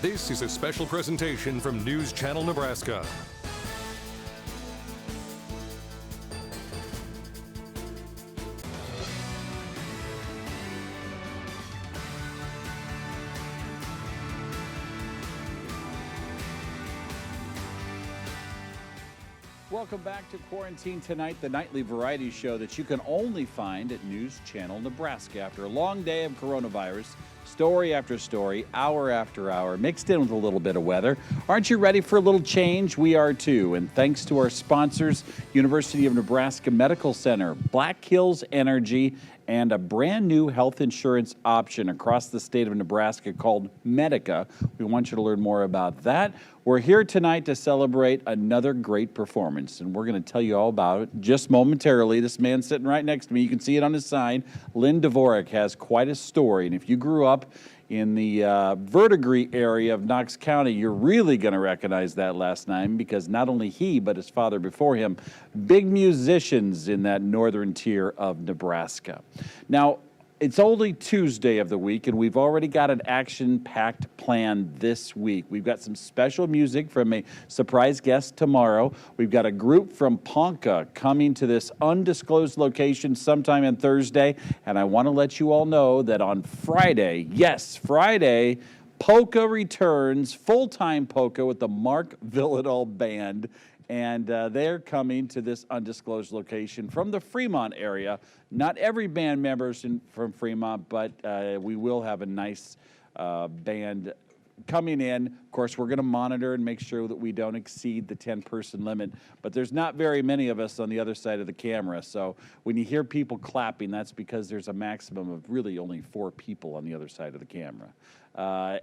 This is a special presentation from News Channel Nebraska. Welcome back to Quarantine Tonight, the nightly variety show that you can only find at News Channel Nebraska. After a long day of coronavirus, story after story, hour after hour, mixed in with a little bit of weather. Aren't you ready for a little change? We are too. And thanks to our sponsors, University of Nebraska Medical Center, Black Hills Energy, and a brand new health insurance option across the state of Nebraska called Medica. We want you to learn more about that. We're here tonight to celebrate another great performance, and we're going to tell you all about it just momentarily. This man sitting right next to me, you can see it on his sign. Lynn Dvorak has quite a story, and if you grew up in the Verdigris area of Knox County, you're really going to recognize that last name, because not only he, but his father before him, big musicians in that northern tier of Nebraska. Now, it's only Tuesday of the week, and we've already got an action-packed plan this week. We've got some special music from a surprise guest tomorrow. We've got a group from Ponca coming to this undisclosed location sometime on Thursday, and I want to let you all know that on Friday, yes, Friday, polka returns, full-time polka with the Mark Villadol Band. And they're coming to this undisclosed location from the Fremont area. Not every band member is from Fremont, but we will have a nice band coming in. Of course, we're going to monitor and make sure that we don't exceed the 10-person limit, but there's not very many of us on the other side of the camera. So when you hear people clapping, that's because there's a maximum of really only 4 people on the other side of the camera.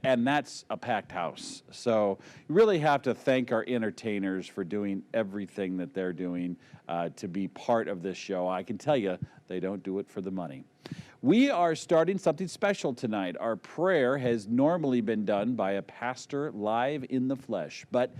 And that's a packed house. So you really have to thank our entertainers for doing everything that they're doing to be part of this show. I can tell you, they don't do it for the money. We are starting something special tonight. Our prayer has normally been done by a pastor live in the flesh, but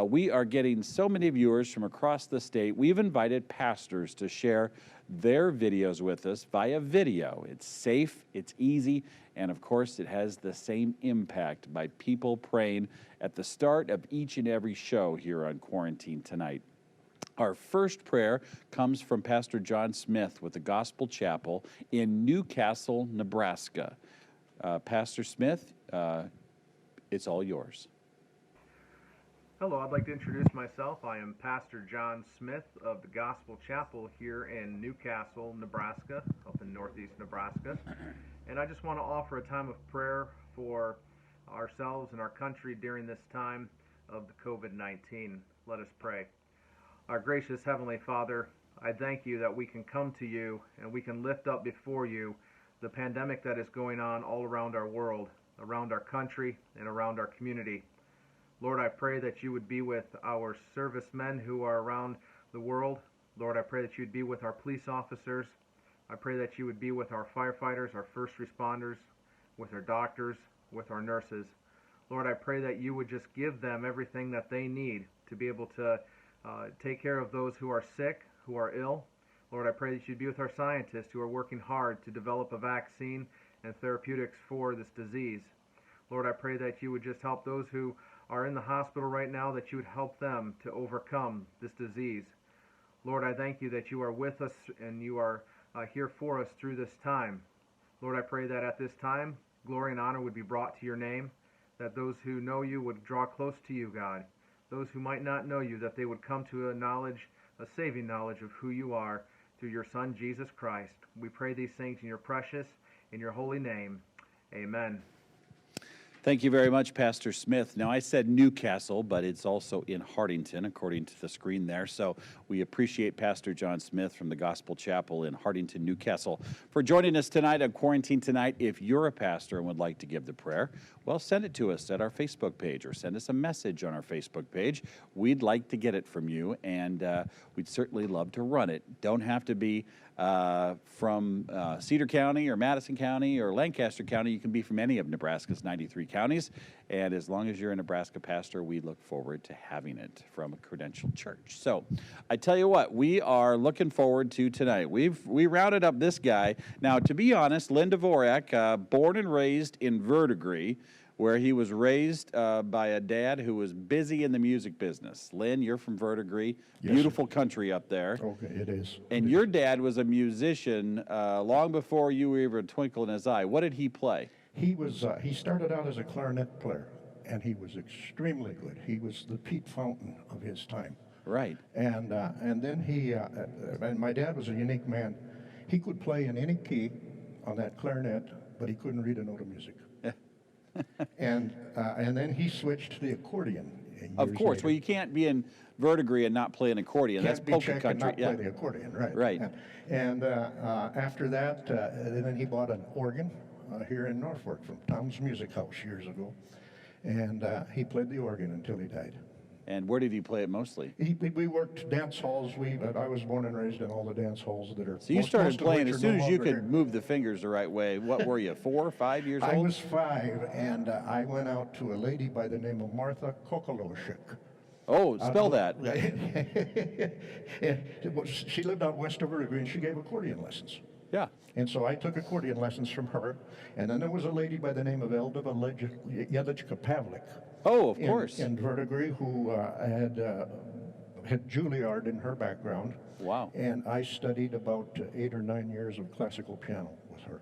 we are getting so many viewers from across the state. We've invited pastors to share their videos with us via video. It's safe, it's easy, and of course it has the same impact by people praying at the start of each and every show here on Quarantine Tonight. Our first prayer comes from Pastor John Smith with the Gospel Chapel in Newcastle, Nebraska. Pastor Smith, it's all yours. Hello, I'd like to introduce myself. I am Pastor John Smith of the Gospel Chapel here in Newcastle, Nebraska, up in northeast Nebraska. And I just want to offer a time of prayer for ourselves and our country during this time of the COVID-19. Let us pray. Our gracious Heavenly Father, I thank you that we can come to you and we can lift up before you the pandemic that is going on all around our world, around our country, and around our community. Lord, I pray that you would be with our servicemen who are around the world. Lord, I pray that you would be with our police officers. I pray that you would be with our firefighters, our first responders, with our doctors, with our nurses. Lord, I pray that you would just give them everything that they need to be able to take care of those who are sick, who are ill. Lord, I pray that you'd be with our scientists who are working hard to develop a vaccine and therapeutics for this disease. Lord, I pray that you would just help those who are in the hospital right now, that you would help them to overcome this disease. Lord, I thank you that you are with us and you are here for us through this time. Lord, I pray that at this time, glory and honor would be brought to your name, that those who know you would draw close to you, God. Those who might not know you, that they would come to a saving knowledge of who you are through your Son, Jesus Christ. We pray these things in your precious, in your holy name. Amen. Thank you very much, Pastor Smith. Now, I said Newcastle, but it's also in Hardington, according to the screen there. So we appreciate Pastor John Smith from the Gospel Chapel in Hardington, Newcastle, for joining us tonight on Quarantine Tonight. If you're a pastor and would like to give the prayer, well, send it to us at our Facebook page or send us a message on our Facebook page. We'd like to get it from you, and we'd certainly love to run it. Don't have to be from Cedar County or Madison County or Lancaster County. You can be from any of Nebraska's 93 counties. And as long as you're a Nebraska pastor, we look forward to having it from a credentialed church. So I tell you what, we are looking forward to tonight. We rounded up this guy. Now, to be honest, Lynn Dvorak, born and raised in Verdigris, where he was raised by a dad who was busy in the music business. Lynn, you're from Verdigris, Yes, beautiful country up there. Okay, it is. And your dad was a musician long before you were even a twinkle in his eye. What did he play? He was. He started out as a clarinet player, and he was extremely good. He was the Pete Fountain of his time. Right. And then and my dad was a unique man. He could play in any key on that clarinet, but he couldn't read a note of music. and then he switched to the accordion. Of course. Well, you can't be in Verdigris and not play an accordion. That's polka country. And not play the accordion, right? Right. And after that, then he bought an organ here in Norfolk from Tom's Music House years ago, and he played the organ until he died. And where did he play it mostly? We worked dance halls. I was born and raised in all the dance halls that are. So you started playing as soon as you could move the fingers the right way. What were you, 4 or 5 years old? I was 5, and I went out to a lady by the name of Martha Kokoloshik. Oh, spell that. She lived out west of Verdigris, and she gave accordion lessons. Yeah. And so I took accordion lessons from her. And then there was a lady by the name of Eldova Yelichka Pavlik. Oh, of course. In Verdigris, who had Juilliard in her background. Wow. And I studied about 8 or 9 years of classical piano with her.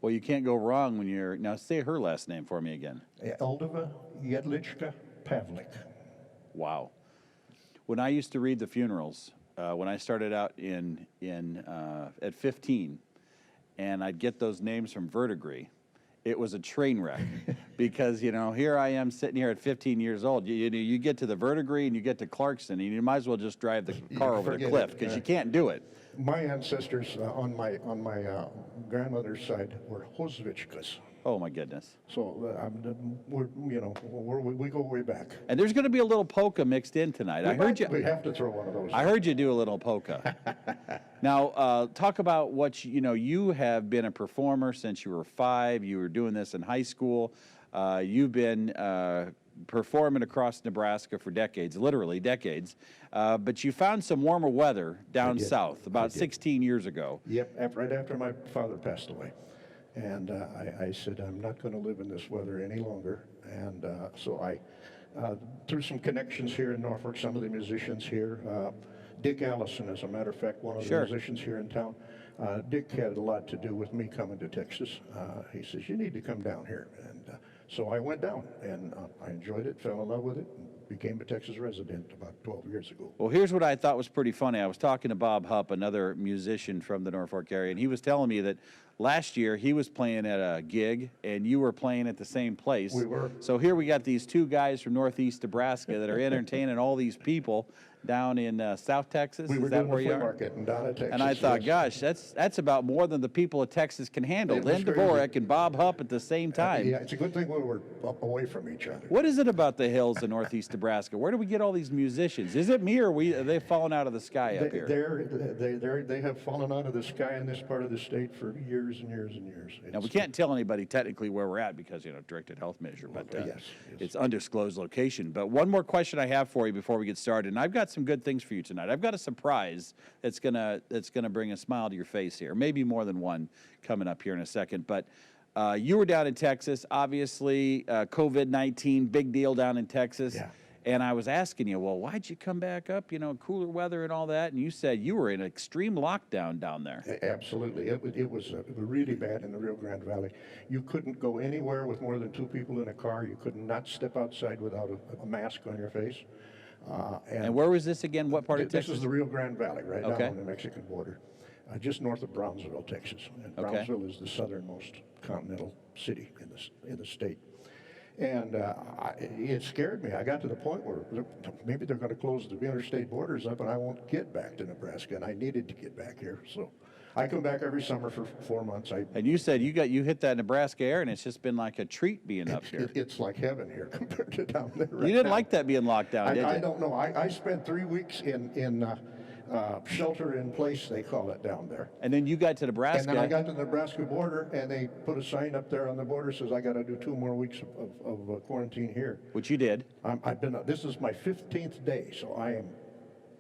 Well, you can't go wrong when you're... Now, say her last name for me again. Eldova Yelichka Pavlik. Wow. When I used to read the funerals, when I started out at 15, and I'd get those names from Verdigris, it was a train wreck because, here I am sitting here at 15 years old. You get to the Verdigris and you get to Clarkson, and you might as well just drive the car over the cliff because you can't do it. My ancestors on my grandmother's side were Hozvichkas. Oh my goodness! So we go way back. And there's going to be a little polka mixed in tonight. I heard you. We have to throw one of those. I heard you do a little polka. Now, talk about what you have been a performer since you were 5. You were doing this in high school. You've been performing across Nebraska for decades, literally decades. But you found some warmer weather down south about 16 years ago. Yep, right after my father passed away. And I said, I'm not going to live in this weather any longer. And so I, through some connections here in Norfolk, some of the musicians here, Dick Allison, as a matter of fact, one of the musicians here in town, Dick had a lot to do with me coming to Texas. He says, you need to come down here. And so I went down, and I enjoyed it, fell in love with it, and became a Texas resident about 12 years ago. Well, here's what I thought was pretty funny. I was talking to Bob Hupp, another musician from the Norfolk area, and he was telling me that last year he was playing at a gig, and you were playing at the same place. We were. So here we got these 2 guys from northeast Nebraska that are entertaining all these people down in South Texas. We were Is that doing where the you flea are? market in Donna, Texas. And I thought, yes. gosh, that's about more than the people of Texas can handle. It was Lynn crazy. Dvorak and Bob Hupp at the same time. Yeah, it's a good thing we were up away from each other. What is it about the hills in northeast Nebraska? Where do we get all these musicians? Is it me, or are they fallen out of the sky up here? They have fallen out of the sky in this part of the state for years and years and years. Now, we can't tell anybody technically where we're at because, directed health measure, but Yes. it's undisclosed location. But one more question I have for you before we get started, and I've got some good things for you tonight. I've got a surprise that's gonna bring a smile to your face here. Maybe more than one coming up here in a second. But you were down in Texas, obviously, COVID-19, big deal down in Texas. Yeah. And I was asking you, well, why'd you come back up, cooler weather and all that? And you said you were in extreme lockdown down there. Absolutely. It was really bad in the Rio Grande Valley. You couldn't go anywhere with more than 2 people in a car. You could not step outside without a mask on your face. And where was this again? What part of Texas? This is the Rio Grande Valley, right Okay. down on the Mexican border, just north of Brownsville, Texas. And Okay. Brownsville is the southernmost continental city in the state. And it scared me. I got to the point where maybe they're going to close the interstate borders up and I won't get back to Nebraska, and I needed to get back here. So I come back every summer for 4 months. And you said you hit that Nebraska air, and it's just been like a treat being up here. It's like heaven here compared to down there. You didn't like that being locked down, did you? I don't know. I spent 3 weeks in shelter in place, they call it down there. And then you got to Nebraska. And then I got to the Nebraska border, and they put a sign up there on the border says I got to do 2 more weeks of quarantine here. Which you did. This is my 15th day, so I am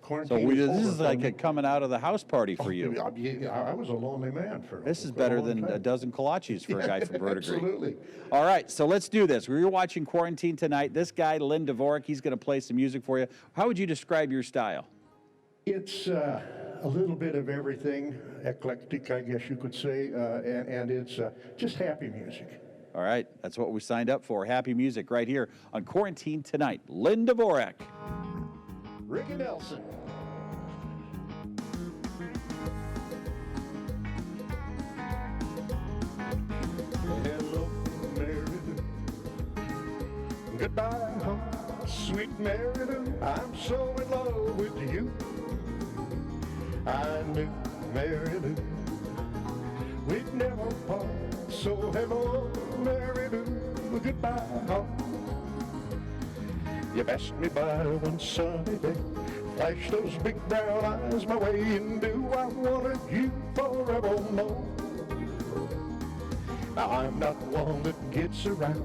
quarantine this over is for like me. a coming out of the house party for you. I was a lonely man for This is for better long than a time. dozen kolaches for a guy from Verdigris. Absolutely. All right, so let's do this. We're watching Quarantine Tonight. This guy, Lynn Dvorak, he's going to play some music for you. How would you describe your style? It's a little bit of everything, eclectic, I guess you could say, and it's just happy music. All right, that's what we signed up for. Happy music right here on Quarantine Tonight. Lynn Dvorak. Ricky Nelson. Hello, Mary Lou. Goodbye, home, sweet Mary Lou. I'm so in love with you. I knew Mary Lou we'd never part. So hello, Mary Lou. Goodbye, home. You passed me by one sunny day, flashed those big brown eyes my way, and knew I wanted you forevermore. Now I'm not one that gets around,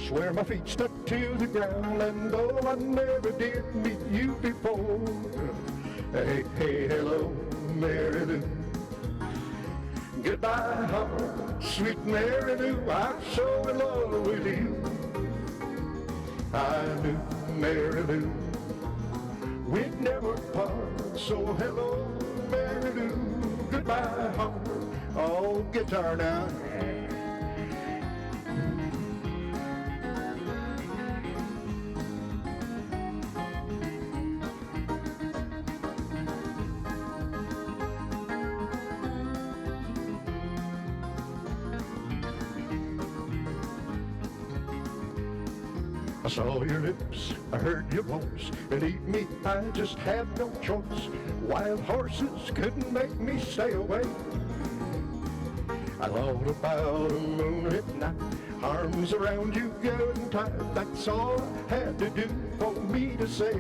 swear my feet stuck to the ground, and though I never did meet you before, hey, hey, hello, Mary Lou. Goodbye, heart, sweet Mary Lou, I'm so in love with you. I knew Mary Lou we'd never part, so hello, Mary Lou, goodbye, heart. Oh, guitar now. I saw your lips, I heard your voice. Believe me, I just had no choice. Wild horses couldn't make me stay away. I thought about a moonlit night, arms around you good and tight. That's all I had to do for me to say,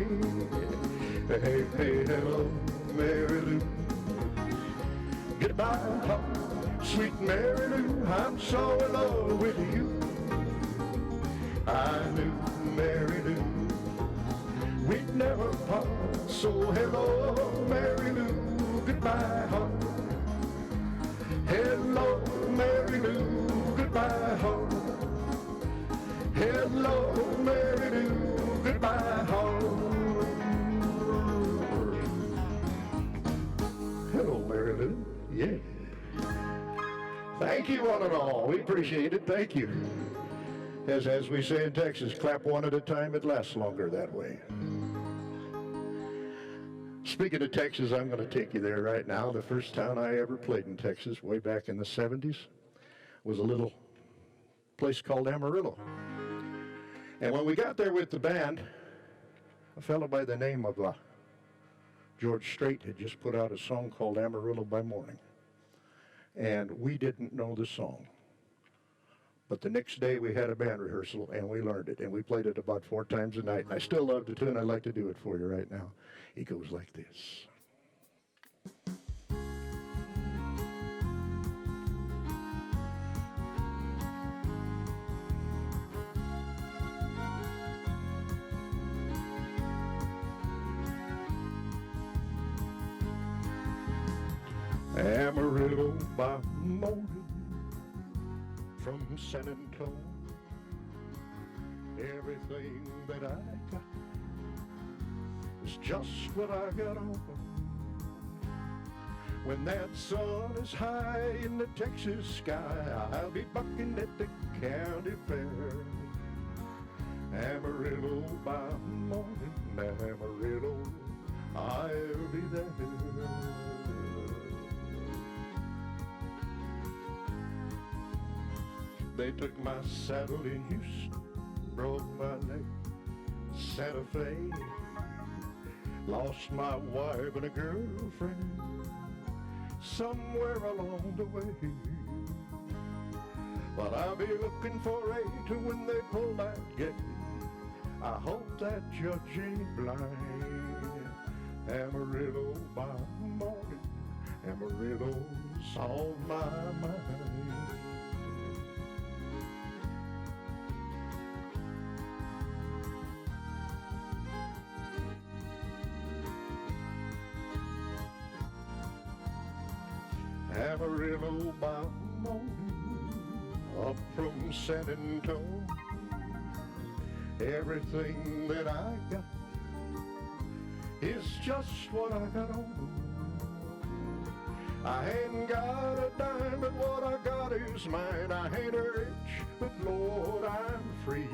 hey, hey, hello, Mary Lou. Goodbye, heart, sweet Mary Lou, I'm so in love with you. I knew Mary Lou we'd never part, so hello, Mary Lou, goodbye, heart. Hello, Mary Lou, goodbye, heart. Hello, Mary Lou, goodbye, heart. Hello, Mary Lou, yeah. Thank you, one and all. We appreciate it. Thank you. As we say in Texas, clap one at a time, it lasts longer that way. Speaking of Texas, I'm going to take you there right now. The first town I ever played in Texas, way back in the 70s, was a little place called Amarillo. And when we got there with the band, a fellow by the name of George Strait had just put out a song called Amarillo by Morning. And we didn't know the song. But the next day we had a band rehearsal and we learned it, and we played it about 4 times a night. And I still love the tune. I'd like to do it for you right now. It goes like this. Amarillo by morning, from San Antonio, everything that I got is just what I got on. When that sun is high in the Texas sky, I'll be bucking at the county fair. Amarillo by morning, Amarillo, I'll be there. They took my saddle in Houston, broke my leg, Santa Fe, lost my wife and a girlfriend somewhere along the way. But I'll be looking for 8 when they pull that gate. I hope that judge ain't blind. Amarillo by morning, Amarillo's on my mind. Amarillo by morning, up from San Antonio. Everything that I got is just what I got on. I ain't got a dime, but what I got is mine. I ain't rich, but Lord, I'm free.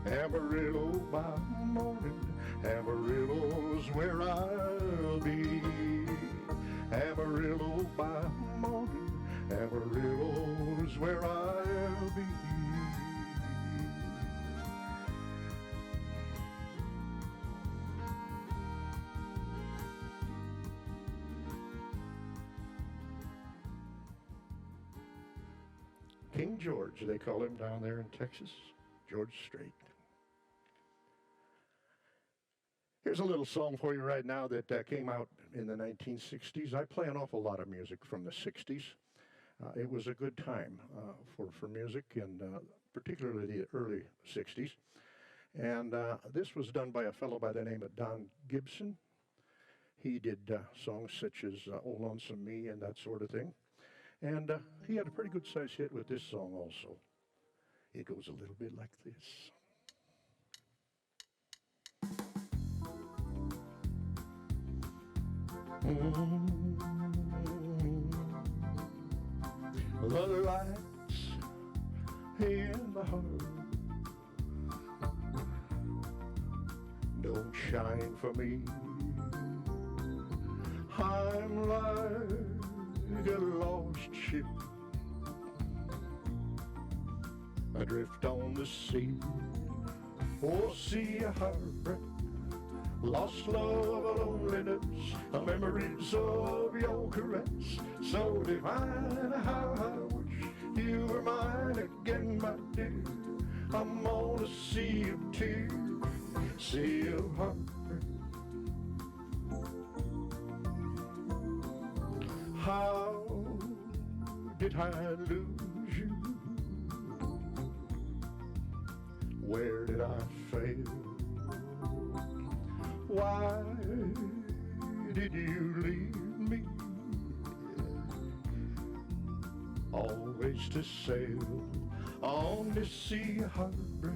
Amarillo by morning, Amarillo's where I'll be. Amarillo by morning, Amarillo's where I'll be. King George, they call him down there in Texas, George Strait. Here's a little song for you right now that came out in the 1960s. I play an awful lot of music from the 60s. It was a good time for music, and particularly the early 60s. And this was done by a fellow by the name of Don Gibson. He did songs such as Oh Lonesome Me and that sort of thing. And he had a pretty good sized hit with this song also. It goes a little bit like this. The lights in the heart don't shine for me. I'm like a lost ship adrift on the sea. Oh, see a heartbreak, lost love, a loneliness, a memories of your caress, so divine. How I wish you were mine again, my dear. I'm on a sea of tears, sea of heartbreak. How did I lose you? Where did I fail? Why did you leave me? Always to sail on this sea of heartbreak,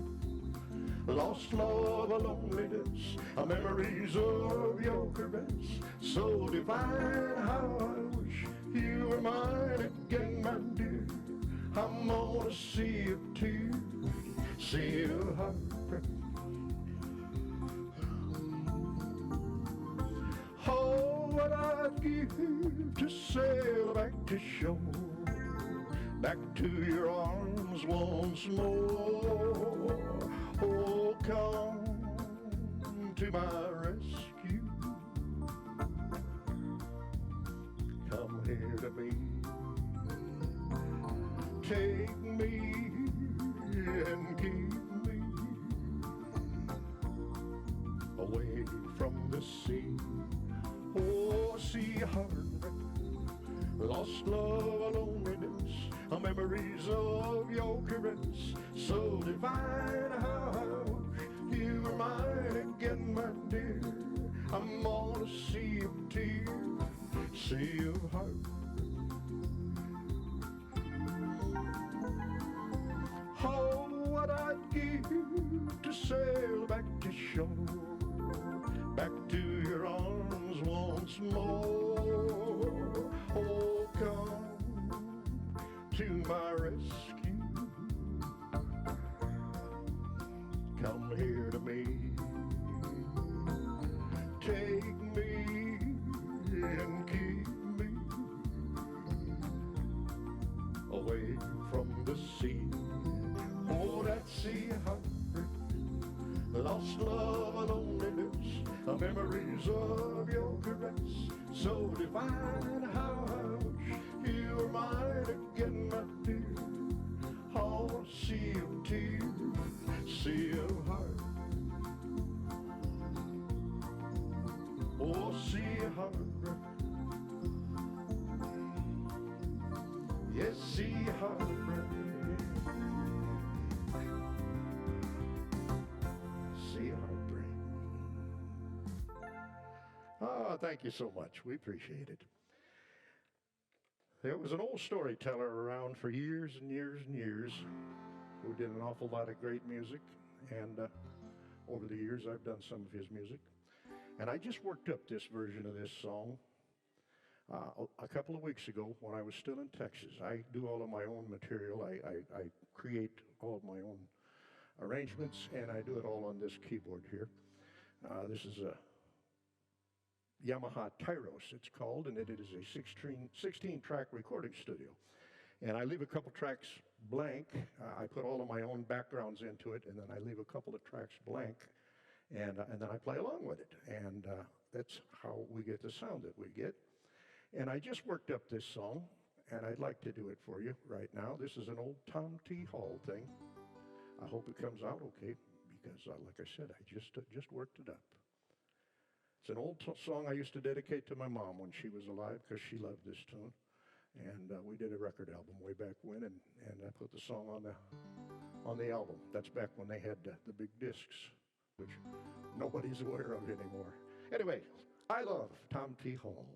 lost love, a loneliness, a memories of your caress, so divine. How I wish you were mine again, my dear. I'm on a sea of tears, sea of heartbreak. Oh, what I'd give to sail back to shore, back to your arms once more. Oh, come to my rescue. Come here to me. Take me and keep me away from the sea. Oh, sea heartbreak, lost love, a loneliness, a memories of your caress, so divine. How I wish you were mine again, my dear. I'm on a sea of tears, sea of heartbreak. Oh, what I'd give to sail back to shore, back to your arms once more. Oh, come to my rescue. Come here to me. Take me and keep me away from the sea. Oh, that sea heartbreak, lost love, a loneliness, a memories of your caress, so divine. How I wish you were mine again, my dear. Oh, sea of tears, sea of heart. Oh, sea of heartbreak. Yes, sea of heartbreak. Sea of heartbreak. Oh, thank you so much. We appreciate it. There was an old storyteller around for years and years and years who did an awful lot of great music, and over the years I've done some of his music. And I just worked up this version of this song a couple of weeks ago when I was still in Texas. I do all of my own material. I create all of my own arrangements, and I do it all on this keyboard here. This is a Yamaha Tyros, it's called, and it is a 16-track recording studio. And I leave a couple tracks blank. I put all of my own backgrounds into it, and then I leave a couple of tracks blank, and then I play along with it. And that's how we get the sound that we get. And I just worked up this song, and I'd like to do it for you right now. This is an old Tom T. Hall thing. I hope it comes out okay, because like I said, I just worked it up. It's an old song I used to dedicate to my mom when she was alive, because she loved this tune. And we did a record album way back when, and I put the song on the album. That's back when they had the big discs, which nobody's aware of anymore. Anyway, I love Tom T. Hall.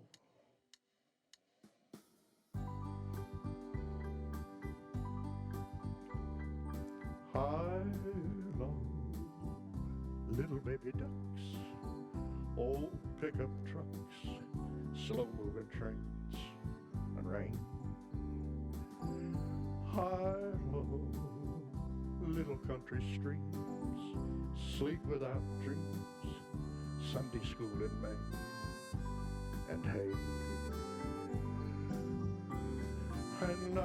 I love little baby ducks, old pickup trucks, slow-moving trains, and rain. I love little country streams, sleep without dreams, Sunday school in May, and hay. And I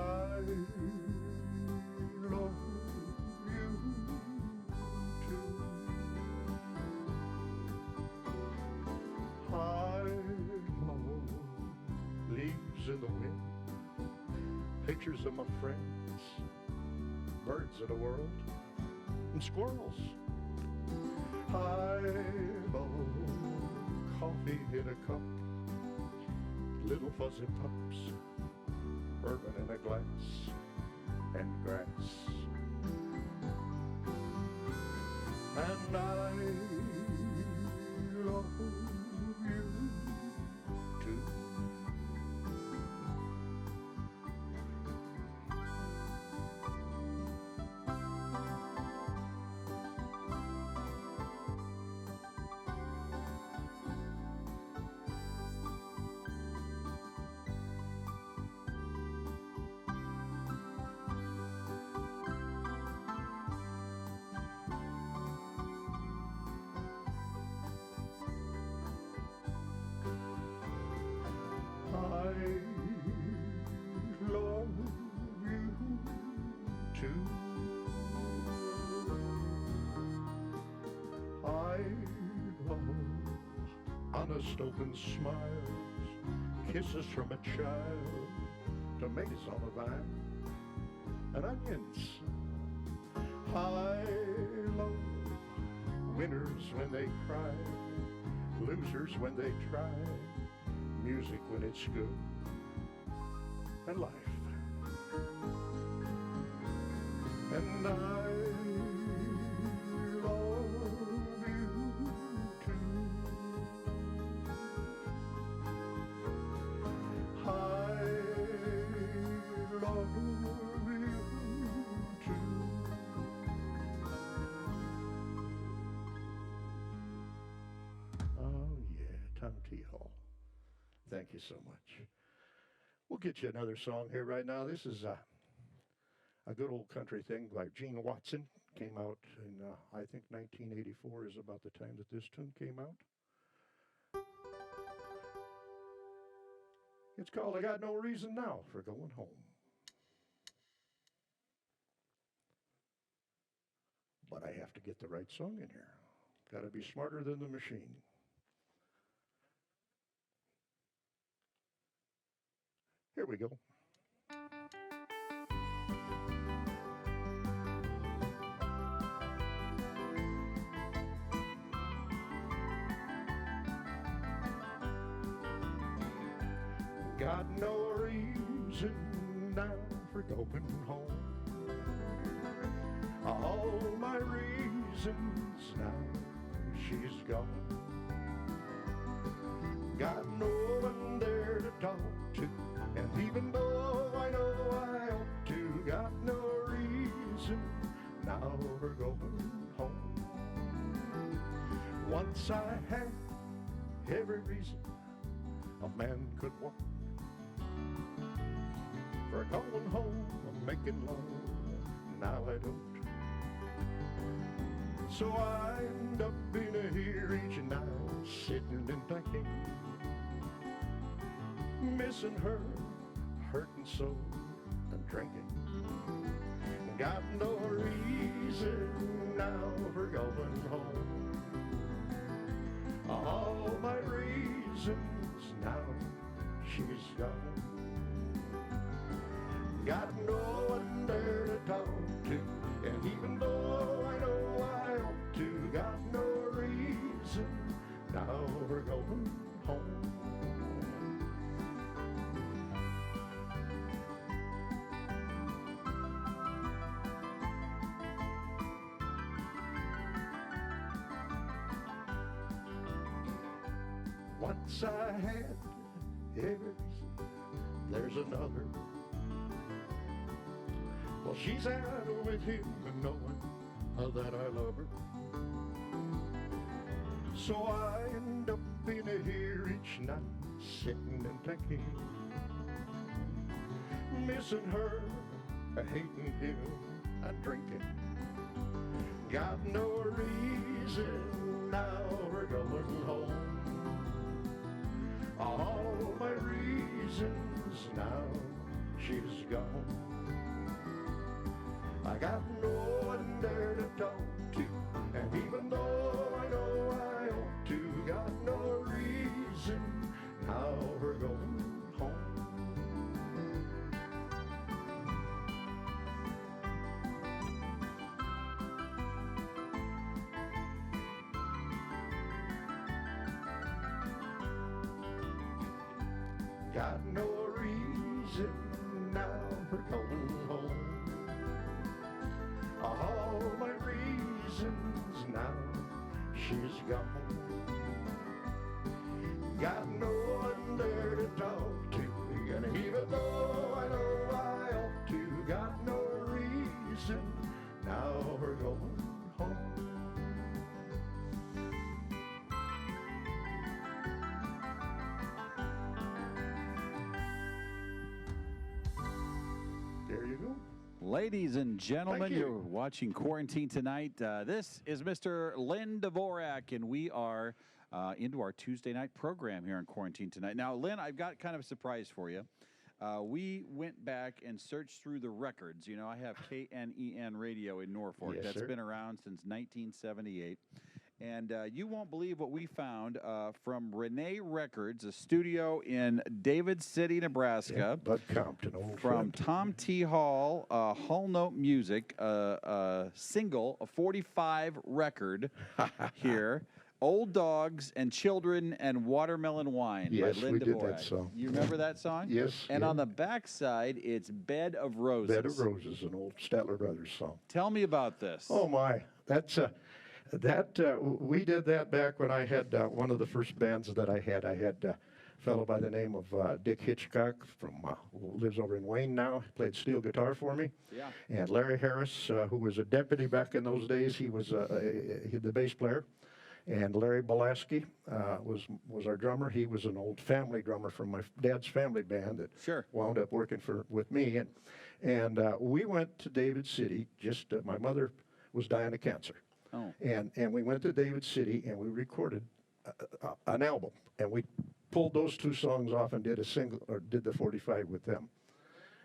love you too. I love leaves in the wind, pictures of my friends, birds of the world, and squirrels. I love coffee in a cup, little fuzzy pups, bourbon in a glass, and grass. And I love you too. I love you too. I love honest open smiles, kisses from a child, tomatoes on a vine, and onions. I love winners when they cry, losers when they try, music when it's good, and life. And I love you too. I love you too. Oh yeah, Tom T. Hall. Thank you so much. We'll get you another song here right now. This is a good old country thing by Gene Watson. Came out in, I think 1984 is about the time that this tune came out. It's called I Got No Reason Now for Going Home. But I have to get the right song in here. Got to be smarter than the machine. Here we go. Got no reason now for going home. All my reasons now she's gone. Got no one there to talk to, and even though we're going home. Once I had every reason a man could want for going home and making love. Now I don't. So I end up in here each night, sitting and thinking, missing her, hurting so, and drinking. Got no reason now for going home. All my reasons now she's gone. Got no one there to talk to, and even though I know I ought to, got no reason now we're going home. Once I had everything, there's another. Well, she's out with him and knowing that I love her. So I end up in here each night, sitting and thinking, missing her, hating him, and drinking. Got no reason now we're going home. All my reasons now she's gone. I got no one there to talk to, and even though I know I ought to, got no reason now we're going home. Got no reason now for going home. All my reasons now she's gone. Got no one there to talk to, and even though I know I ought to, got no reason now we're going home. There you go. Ladies and gentlemen, Thank you. you're watching Quarantine Tonight. This is Mr. Lynn Dvorak, and we are into our Tuesday night program here on Quarantine Tonight. Now, Lynn, I've got kind of a surprise for you. We went back and searched through the records. You know, I have KNEN radio in Norfolk. Yes, That's sir. been around since 1978. And you won't believe what we found from Renee Records, a studio in David City, Nebraska. Bud Compton, old From friend. Tom T. Hall, Hall Note Music, a single, a 45 record here. Old Dogs and Children and Watermelon Wine Yes, by Lynn we did Dvorak. that song. You remember that song? Yes, And yeah. on the backside, it's Bed of Roses. Bed of Roses, an old Statler Brothers song. Tell me about this. Oh my, that's we did that back when I had one of the first bands that I had. I had a fellow by the name of Dick Hitchcock from who lives over in Wayne now, played steel guitar for me. Yeah. And Larry Harris, who was a deputy back in those days, he was the bass player. And Larry Belaski was our drummer. He was an old family drummer from my dad's family band that Sure. wound up working with me. And we went to David City. Just my mother was dying of cancer. Oh. And we went to David City and we recorded an album. And we pulled those two songs off and did a single, or did the 45 with them.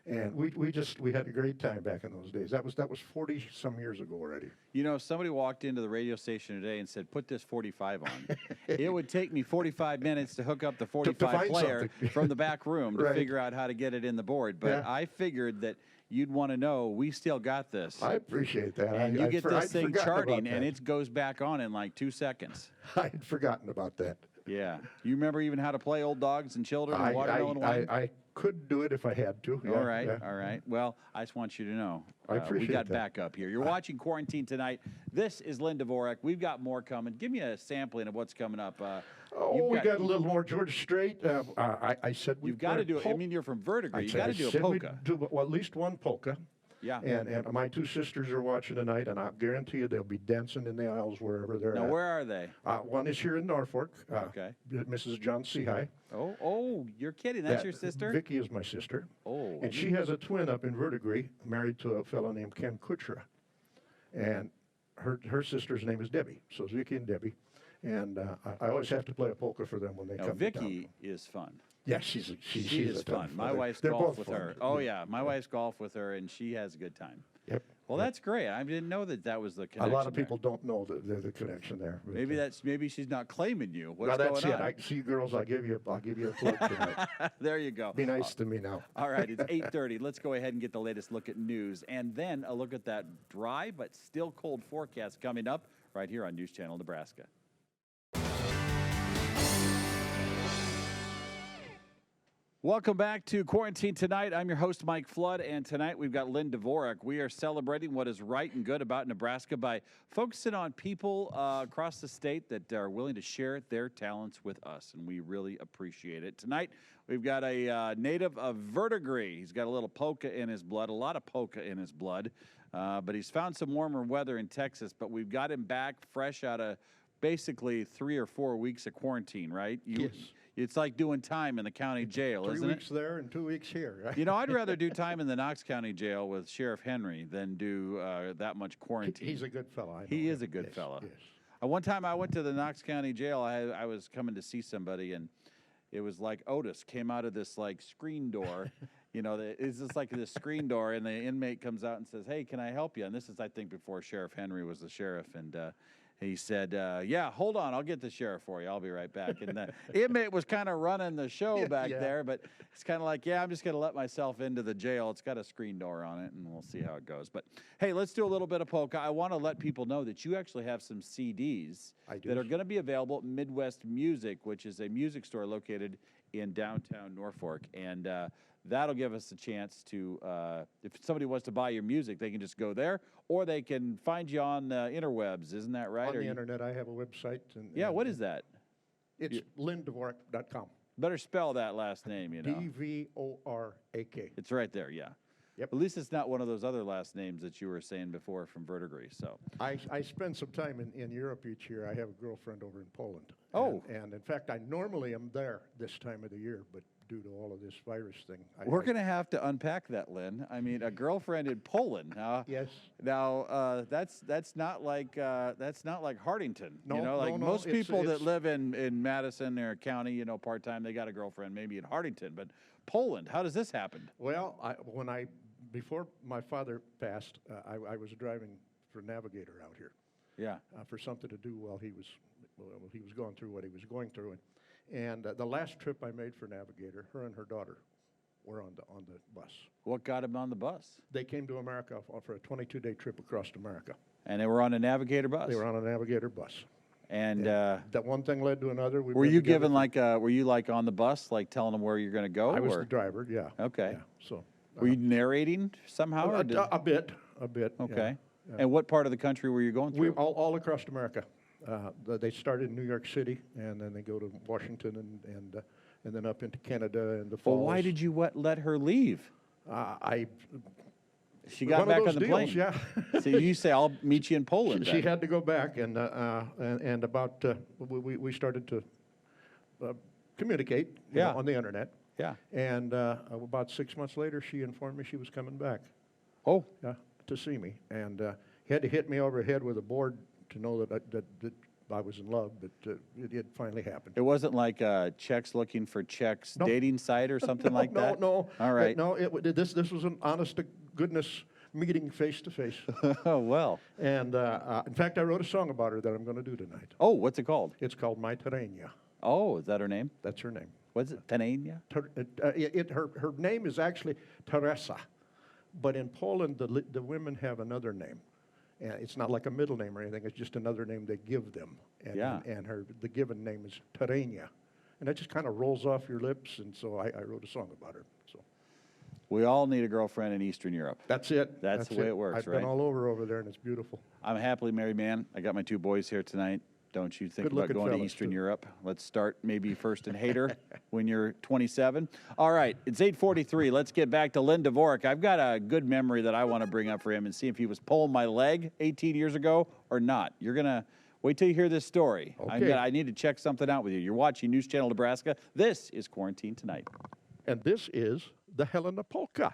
And we had a great time back in those days. That was 40 some years ago already. You know, if somebody walked into the radio station today and said, put this 45 on, it would take me 45 minutes to hook up the 45 find player something. from the back room to Right. figure out how to get it in the board. But Yeah. I figured that you'd want to know we still got this. I appreciate that. And you get this I'd thing forgotten charting, about and that. it goes back on in like 2 seconds. I had forgotten about that. Yeah. You remember even how to play Old Dogs and Children and Watermelon Wine? I could do it if I had to. Yeah, All right, yeah. all right. Well, I just want you to know. I we appreciate got that. backup here. You're watching Quarantine Tonight. This is Lynn Dvorak. We've got more coming. Give me a sampling of what's coming up. We got a little more George Strait. I said You've got to do it. I mean, you're from Verdigris. You got to do a said polka. we'd do well, at least one polka. Yeah. And my two sisters are watching tonight, and I guarantee you they'll be dancing in the aisles wherever they're Now, at. where are they? One is here in Norfolk. Okay. Mrs. John Seahigh. Oh, you're kidding. That's your sister? Vicky is my sister. Oh. And she has a twin up in Verdigris, married to a fellow named Ken Kuchera. And her sister's name is Debbie. So it's Vicky and Debbie. And I always have to play a polka for them when they Now, come to town. Vicky is fun. Yes, she's She is a ton fun. of My wife's They're golf both with fun. her. Oh, yeah. My wife's golf with her, and she has a good time. Yep. Well, that's great. I didn't know that was the A connection. lot of there. people don't know that there's a connection there. But, Maybe she's not claiming you. What's no, that's going it. on? I see, girls. I'll give you a plug tonight. There you go. Be nice to me now. All right, it's 8:30. Let's go ahead and get the latest look at news, and then a look at that dry but still cold forecast coming up right here on News Channel Nebraska. Welcome back to Quarantine Tonight. I'm your host, Mike Flood, and tonight we've got Lynn Dvorak. We are celebrating what is right and good about Nebraska by focusing on people across the state that are willing to share their talents with us, and we really appreciate it. Tonight, we've got a native of Verdigris. He's got a little polka in his blood, a lot of polka in his blood, but he's found some warmer weather in Texas, but we've got him back fresh out of basically 3 or 4 weeks of quarantine, right? Yes. It's like doing time in the county jail, isn't it? 3 weeks there and 2 weeks here. Right? You know, I'd rather do time in the Knox County Jail with Sheriff Henry than do that much quarantine. He's a good fellow. I know He is him. a good Yes, fella. Yes. One time I went to the Knox County Jail. I was coming to see somebody, and it was like Otis came out of this like screen door. You know, it's just like this screen door, and the inmate comes out and says, "Hey, can I help you?" And this is, I think, before Sheriff Henry was the sheriff, and he said, "Yeah, hold on, I'll get the sheriff for you. I'll be right back." And the inmate was kind of running the show back there, but it's kind of like, yeah, I'm just going to let myself into the jail. It's got a screen door on it, and we'll see how it goes. But hey, let's do a little bit of polka. I want to let people know that you actually have some CDs that are going to be available at Midwest Music, which is a music store located in downtown Norfolk, and that'll give us a chance to, if somebody wants to buy your music, they can just go there, or they can find you on the interwebs. Isn't that right? On the internet, I have a website. Yeah, what is that? It's LynnDvorak.com. Better spell that last name, you know. Dvorak. It's right there, yeah. Yep. At least it's not one of those other last names that you were saying before from Verdigris. So I spend some time in Europe each year. I have a girlfriend over in Poland. Oh. And in fact, I normally am there this time of the year, but due to all of this virus thing. we're going to have to unpack that, Lynn. I mean, a girlfriend in Poland. Yes. Now that's not like Hardington. No, you know, like no, most people that it's- live in Madison or county, you know, part time, they got a girlfriend maybe in Hardington, but Poland. How does this happen? Well, before my father passed, I was driving for Navigator out here. Yeah. For something to do while he was going through what he was going through, and the last trip I made for Navigator, her and her daughter were on the bus. What got him on the bus? They came to America for a 22-day trip across America. And they were on a Navigator bus. They were on a Navigator bus. And that one thing led to another. were you given were you like on the bus, like telling them where you're going to go? I was the driver. Yeah. Okay. Yeah, so. Were you narrating somehow? Or A bit. Okay. Yeah. And what part of the country were you going through? All across America. They started in New York City, and then they go to Washington, and then up into Canada and the Well, Falls. why did you let her leave? She got one of back those on the deals, plane. Yeah. So you say, I'll meet you in Poland. She then. had to go back, and about we started to communicate you know, on the internet. Yeah. And about 6 months later, she informed me she was coming back. Oh. Yeah, to see me, and he had to hit me over the head with a board to know that I was in love, but it finally happened. It wasn't like Czechs looking for Czechs No. dating site or something like that? No. All right. No, this was an honest to goodness meeting face to face. Oh, well. And in fact, I wrote a song about her that I'm going to do tonight. Oh, what's it called? It's called My Terenia. Oh, is that her name? That's her name. What's it? Tanania? Her name is actually Teresa, but in Poland, the women have another name. And it's not like a middle name or anything. It's just another name they give them. And, Yeah. and the given name is Terenia. And that just kind of rolls off your lips, and so I wrote a song about her. So We all need a girlfriend in Eastern Europe. that's it. That's the way it works, I've right? been all over there, and it's beautiful. I'm a happily married man. I got my 2 boys here tonight. Don't you think about Good-looking going to fellas, Eastern too. Europe? Let's start maybe first in Hayter when you're 27. All right, it's 8:43. Let's get back to Lynn Dvorak. I've got a good memory that I want to bring up for him and see if he was pulling my leg 18 years ago or not. You're going to wait till you hear this story. Okay. I need to check something out with you. You're watching News Channel Nebraska. This is Quarantine Tonight. And this is the Helena Polka.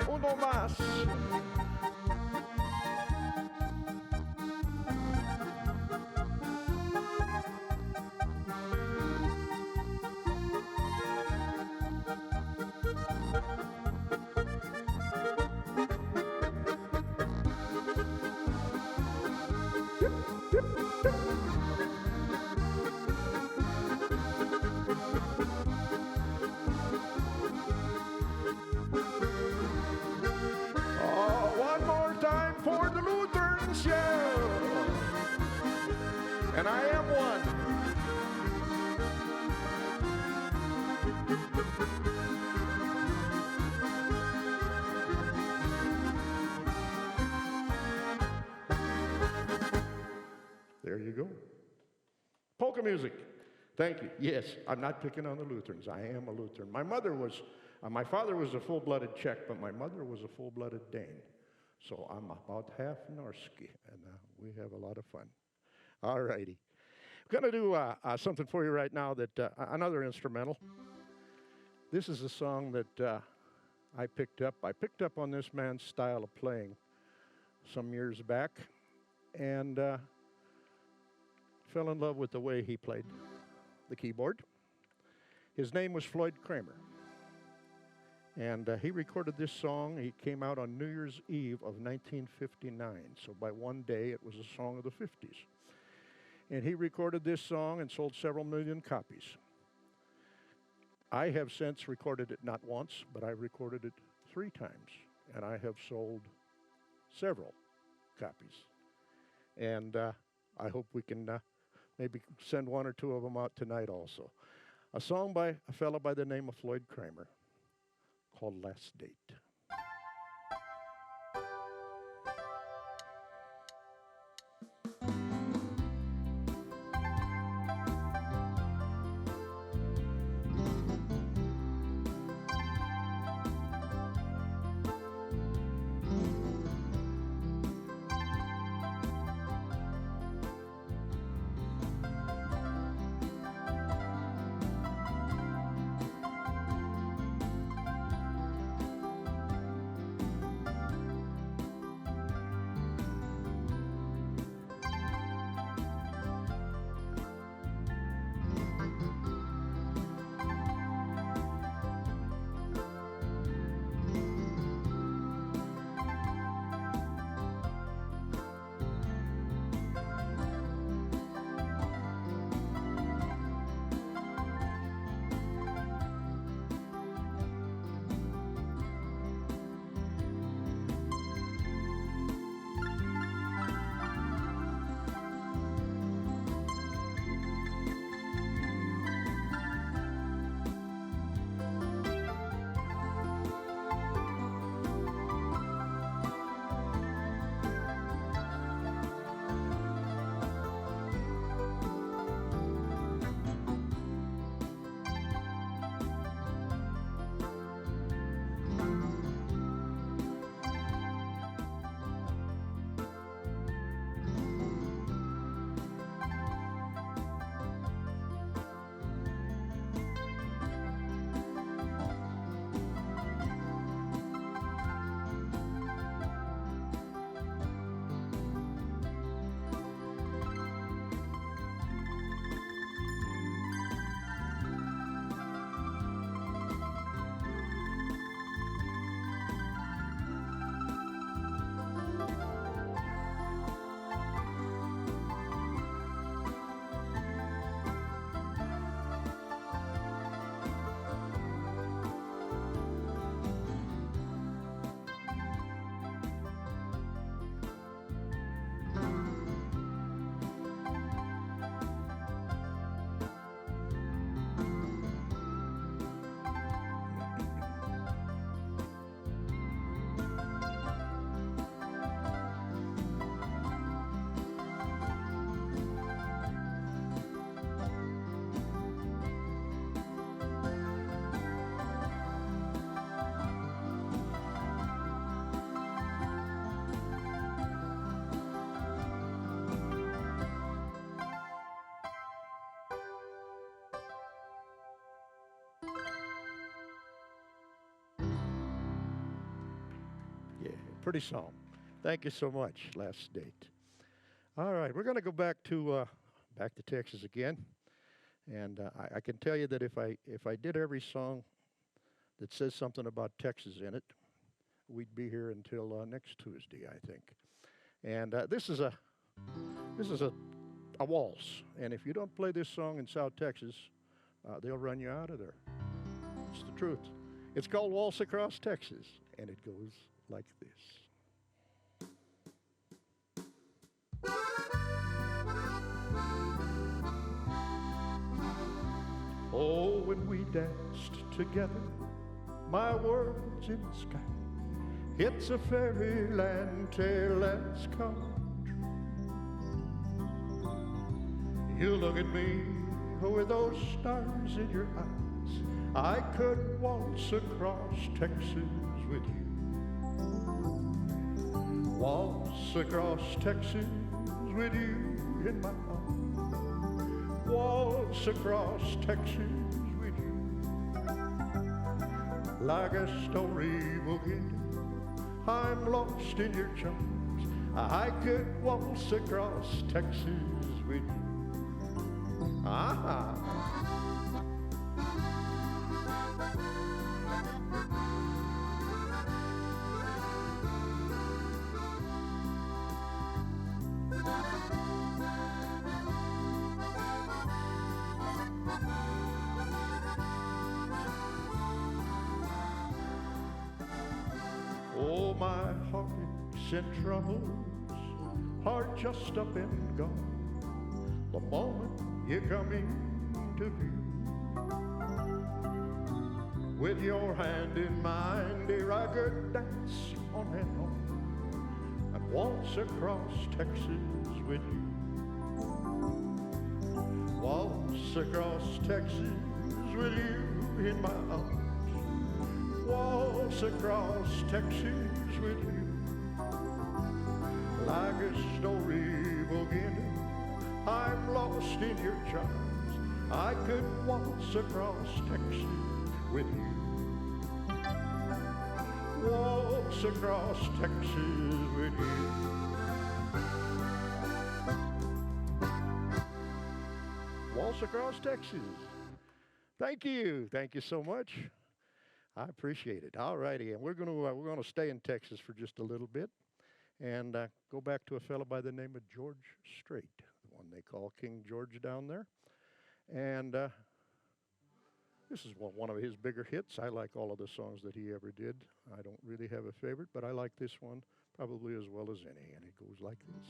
Uno más. One more time for the Lutherans, yeah. And I am one. There you go. Polka music. Thank you. Yes, I'm not picking on the Lutherans. I am a Lutheran. My father was a full-blooded Czech, but my mother was a full-blooded Dane. So I'm about half Norski, and we have a lot of fun. All righty. I'm going to do something for you right now, another instrumental. This is a song that I picked up. I picked up on this man's style of playing some years back, and fell in love with the way he played the keyboard. His name was Floyd Kramer. And he recorded this song. He came out on New Year's Eve of 1959. So by one day, it was a song of the 50s. And he recorded this song and sold several million copies. I have since recorded it not once, but I recorded it 3 times. And I have sold several copies. And I hope we can maybe send 1 or 2 of them out tonight also. A song by a fellow by the name of Floyd Kramer, called Last Date. Pretty song. Thank you so much. Last date. All right, we're going to go back to Texas again, and I can tell you that if I did every song that says something about Texas in it, we'd be here until next Tuesday, I think. And this is a waltz, and if you don't play this song in South Texas, they'll run you out of there. It's the truth. It's called Waltz Across Texas, and it goes like this. Oh, when we danced together, my world's in the sky. It's a fairyland tale that's come true. You look at me with those stars in your eyes. I could waltz across Texas with you. Waltz across Texas with you in my arms. Waltz across Texas with you. Like a story beginning, I'm lost in your charms. I could waltz across Texas with you. Ah. Oh, my heartaches and troubles are just up and gone the moment you come into view. With your hand in mine, dear, I could dance on and on and waltz across Texas with you. Waltz across Texas with you in my arms. Waltz across Texas with you. Like a story beginning, I'm lost in your charms. I could waltz across Texas with you. Waltz across Texas with you. Waltz across Texas. Thank you so much. I appreciate it. All righty, and we're gonna stay in Texas for just a little bit, and go back to a fellow by the name of George Strait, the one they call King George down there, and this is one of his bigger hits. I like all of the songs that he ever did. I don't really have a favorite, but I like this one probably as well as any, and it goes like this.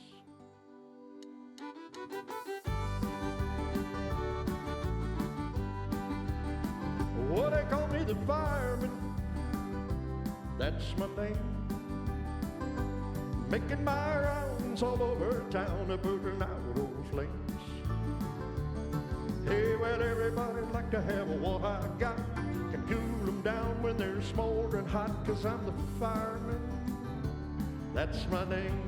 Well, they call me the fireman, that's my name. Making my rounds all over town, putting out those flames. Hey, well, everybody'd like to have what I got. Can cool them down when they're smoldering hot, 'cause I'm the fireman, that's my name.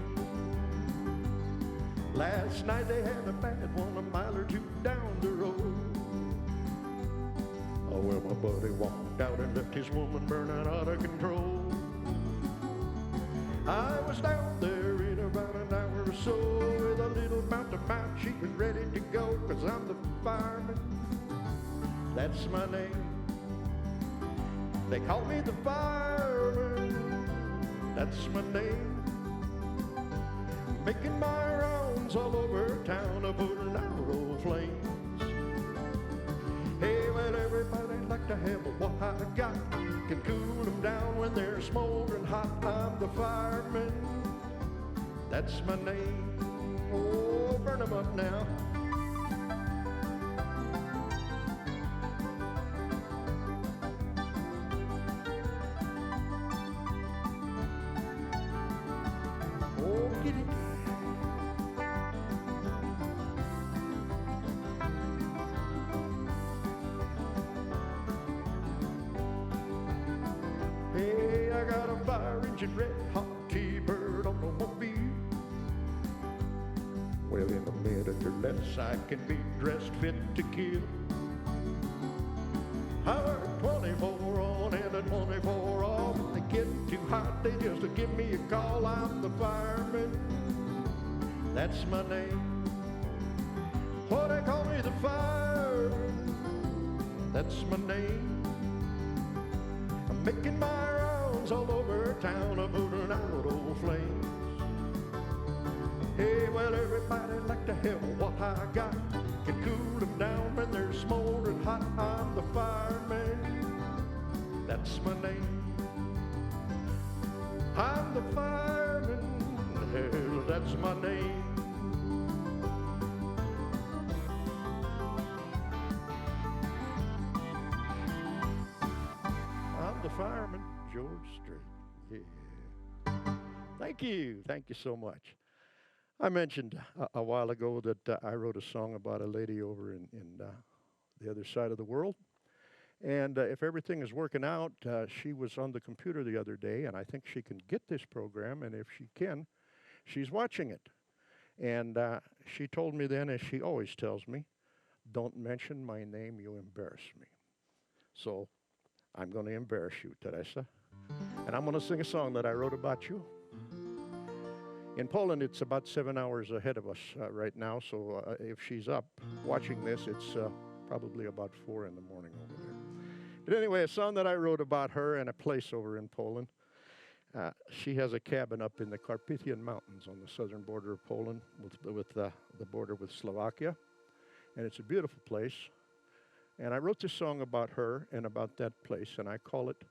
Last night they had a bad one a mile or two down the road. Oh, well, my buddy walked out and left his woman burning out of control. I was down there in about an hour or so with a little mount. She was ready to go, 'cause I'm the fireman, that's my name. They call me the fireman, that's my name. Making my rounds all over town, putting out old flames. Hey, well, everybody'd like to have what I got. Can cool them down when they're smoldering hot. I'm the fireman, that's my name. Oh, burn them up now. Oh, get it. Hey, I got a fire engine red hot T-bird automobile. Well, in a minute or less I can be dressed fit to kill. I work 24 on and a 24 off. If they get too hot, they just give me a call. that's my name. Oh, they call me the fireman, that's my name. I'm making my rounds all over town, I'm putting out old flames. Hey, well, everybody'd like to have what I got, can cool them down when they're smoldering hot. I'm the fireman, that's my name. I'm the fireman, hell, that's my name. I'm the fireman, George Strait. Yeah. Thank you so much. I mentioned a while ago that I wrote a song about a lady over in the other side of the world. And if everything is working out, she was on the computer the other day, and I think she can get this program, and if she can, she's watching it. And she told me then, as she always tells me, don't mention my name, you embarrass me. So I'm going to embarrass you, Teresa. And I'm going to sing a song that I wrote about you. In Poland, it's about 7 hours ahead of us right now, so if she's up watching this, it's probably about 4 in the morning over there. But anyway, a song that I wrote about her and a place over in Poland. She has a cabin up in the Carpathian Mountains on the southern border of Poland with the border with Slovakia. And it's a beautiful place. And I wrote this song about her and about that place, and I call it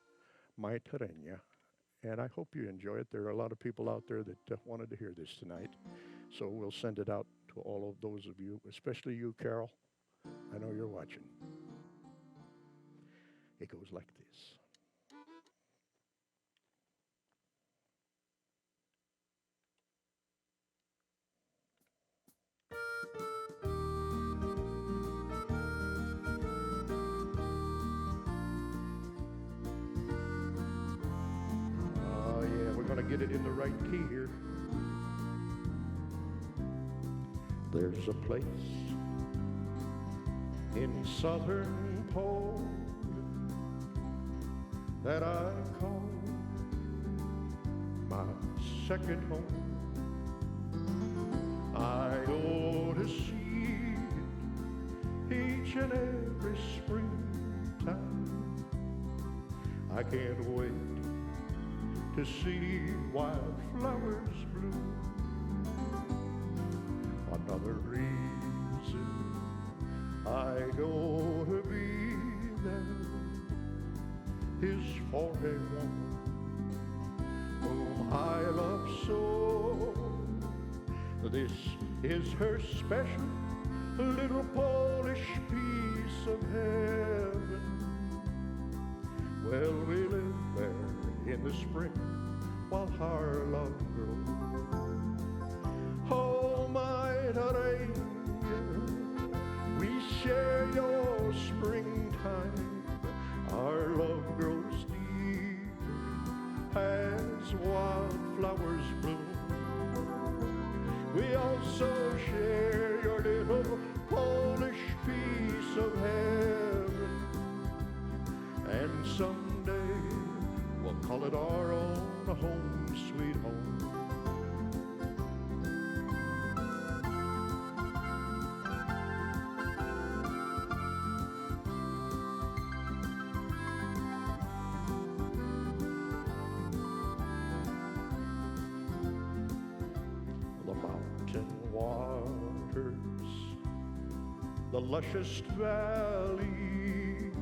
My Terenia. And I hope you enjoy it. There are a lot of people out there that wanted to hear this tonight. So we'll send it out to all of those of you, especially you, Carol. I know you're watching. It goes like this. Oh, yeah, we're going to get it in the right key here. There's a place in southern Poland that I call my second home. I go to see it each and every springtime. I can't wait to see wildflowers bloom. Another reason I go to be there is for a woman whom I love so. This is her special little Polish piece of heaven. Well, we live there in the spring while our love grows. Oh, my Terenia, we share your springtime. Our love grows deep as wildflowers bloom. We also share your little Polish piece of heaven. And someday we'll call it our own home, sweet home. The luscious valleys,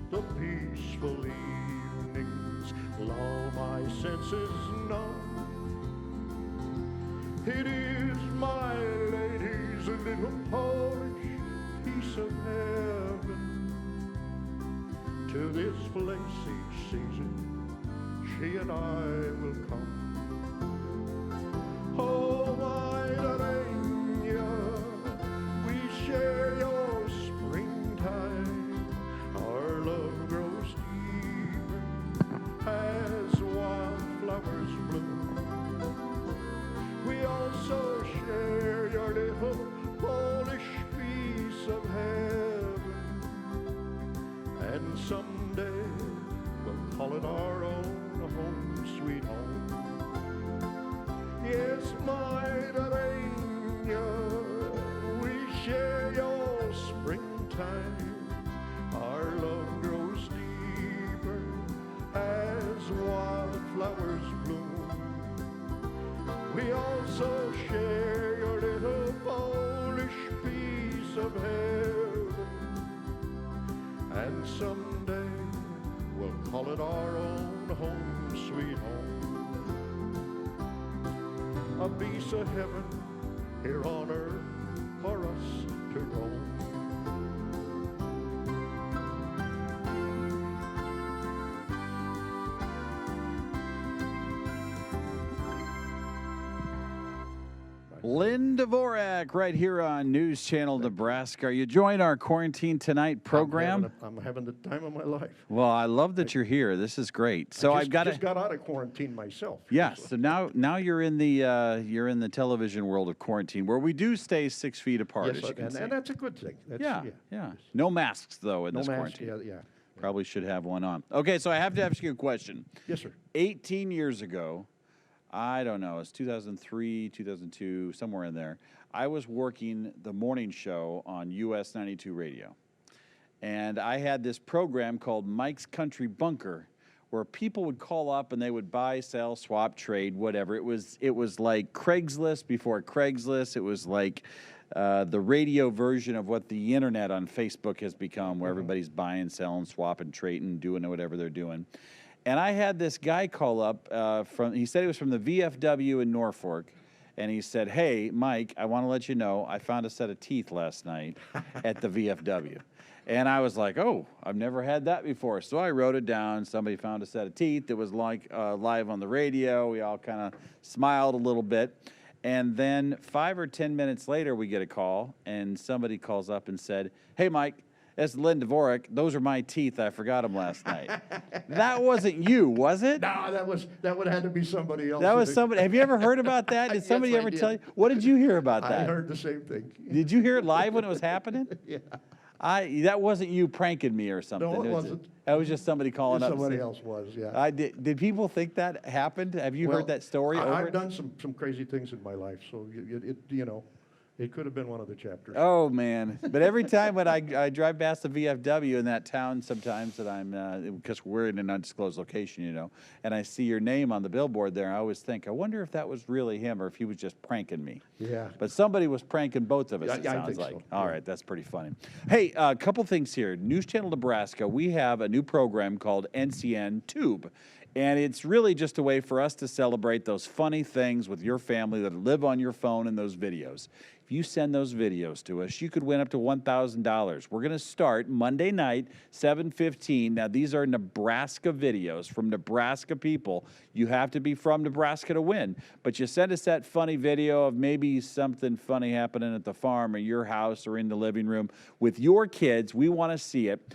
the peaceful evenings, lull my senses numb. It is my lady's little Polish piece of heaven. To this place each season, she and I will come. Oh, my Terenia, we share your springtime. Our love grows deeper as wildflowers bloom. We also share your little Polish piece of heaven. And someday we'll call it our own home, sweet home. Yes, my Terenia, we share your springtime. Our love grows deeper as wildflowers bloom. We also share your little Polish piece of heaven, and someday we'll call it our own home, sweet home. A piece of heaven here on earth for us to roam. Lynn Dvorak right here on News Channel Nebraska. Are you joining our Quarantine Tonight program? I'm having the time of my life. Well, I love that you're here. This is great. So I I've got just got out of quarantine myself. Yes. So now you're in the television world of quarantine, where we do stay 6 feet apart. Yes, as you can see. and that's a good thing. That's, Yeah. No masks though in No this mask. quarantine. Yeah. Probably should have one on. Okay, so I have to ask you a question. Yes, sir. 18 years ago, I don't know, it's 2003, 2002, somewhere in there, I was working the morning show on US 92 radio. And I had this program called Mike's Country Bunker, where people would call up and they would buy, sell, swap, trade, whatever. It was like Craigslist before Craigslist. It was like the radio version of what the internet on Facebook has become, where everybody's buying, selling, swapping, trading, doing whatever they're doing. And I had this guy call up he said he was from the VFW in Norfolk, and he said, "Hey, Mike, I want to let you know I found a set of teeth last night at the VFW." And I was like, "Oh, I've never had that before." So I wrote it down. Somebody found a set of teeth. It was like live on the radio. We all kind of smiled a little bit. And then 5 or 10 minutes later, we get a call, and somebody calls up and said, "Hey, Mike, that's Lynn Dvorak. Those are my teeth. I forgot them last night." That wasn't you, was it? No, that would have had to be somebody else. That was somebody. Have you ever heard about that? Did Yes, somebody I ever did. tell you? What did you hear about I that? heard the same thing. Did you hear it live when it was happening? Yeah. That wasn't you pranking me or something. No, it wasn't. That was just somebody calling up. Somebody saying- else was, yeah. Did people think that happened? Have you heard that story? I've done some crazy things in my life, so it could have been one of the chapters. Oh, man. But every time when I drive past the VFW in that town sometimes that I'm, because we're in an undisclosed location, and I see your name on the billboard there, I always think, I wonder if that was really him or if he was just pranking me. Yeah. But somebody was pranking both of us, Yeah, it I sounds think like. so. All Yeah. right, that's pretty funny. Hey, a couple things here. News Channel Nebraska, we have a new program called NCN Tube. And it's really just a way for us to celebrate those funny things with your family that live on your phone in those videos. If you send those videos to us, you could win up to $1,000. We're going to start Monday night, 7:15. Now, these are Nebraska videos from Nebraska people. You have to be from Nebraska to win. But you send us that funny video of maybe something funny happening at the farm or your house or in the living room with your kids. We want to see it.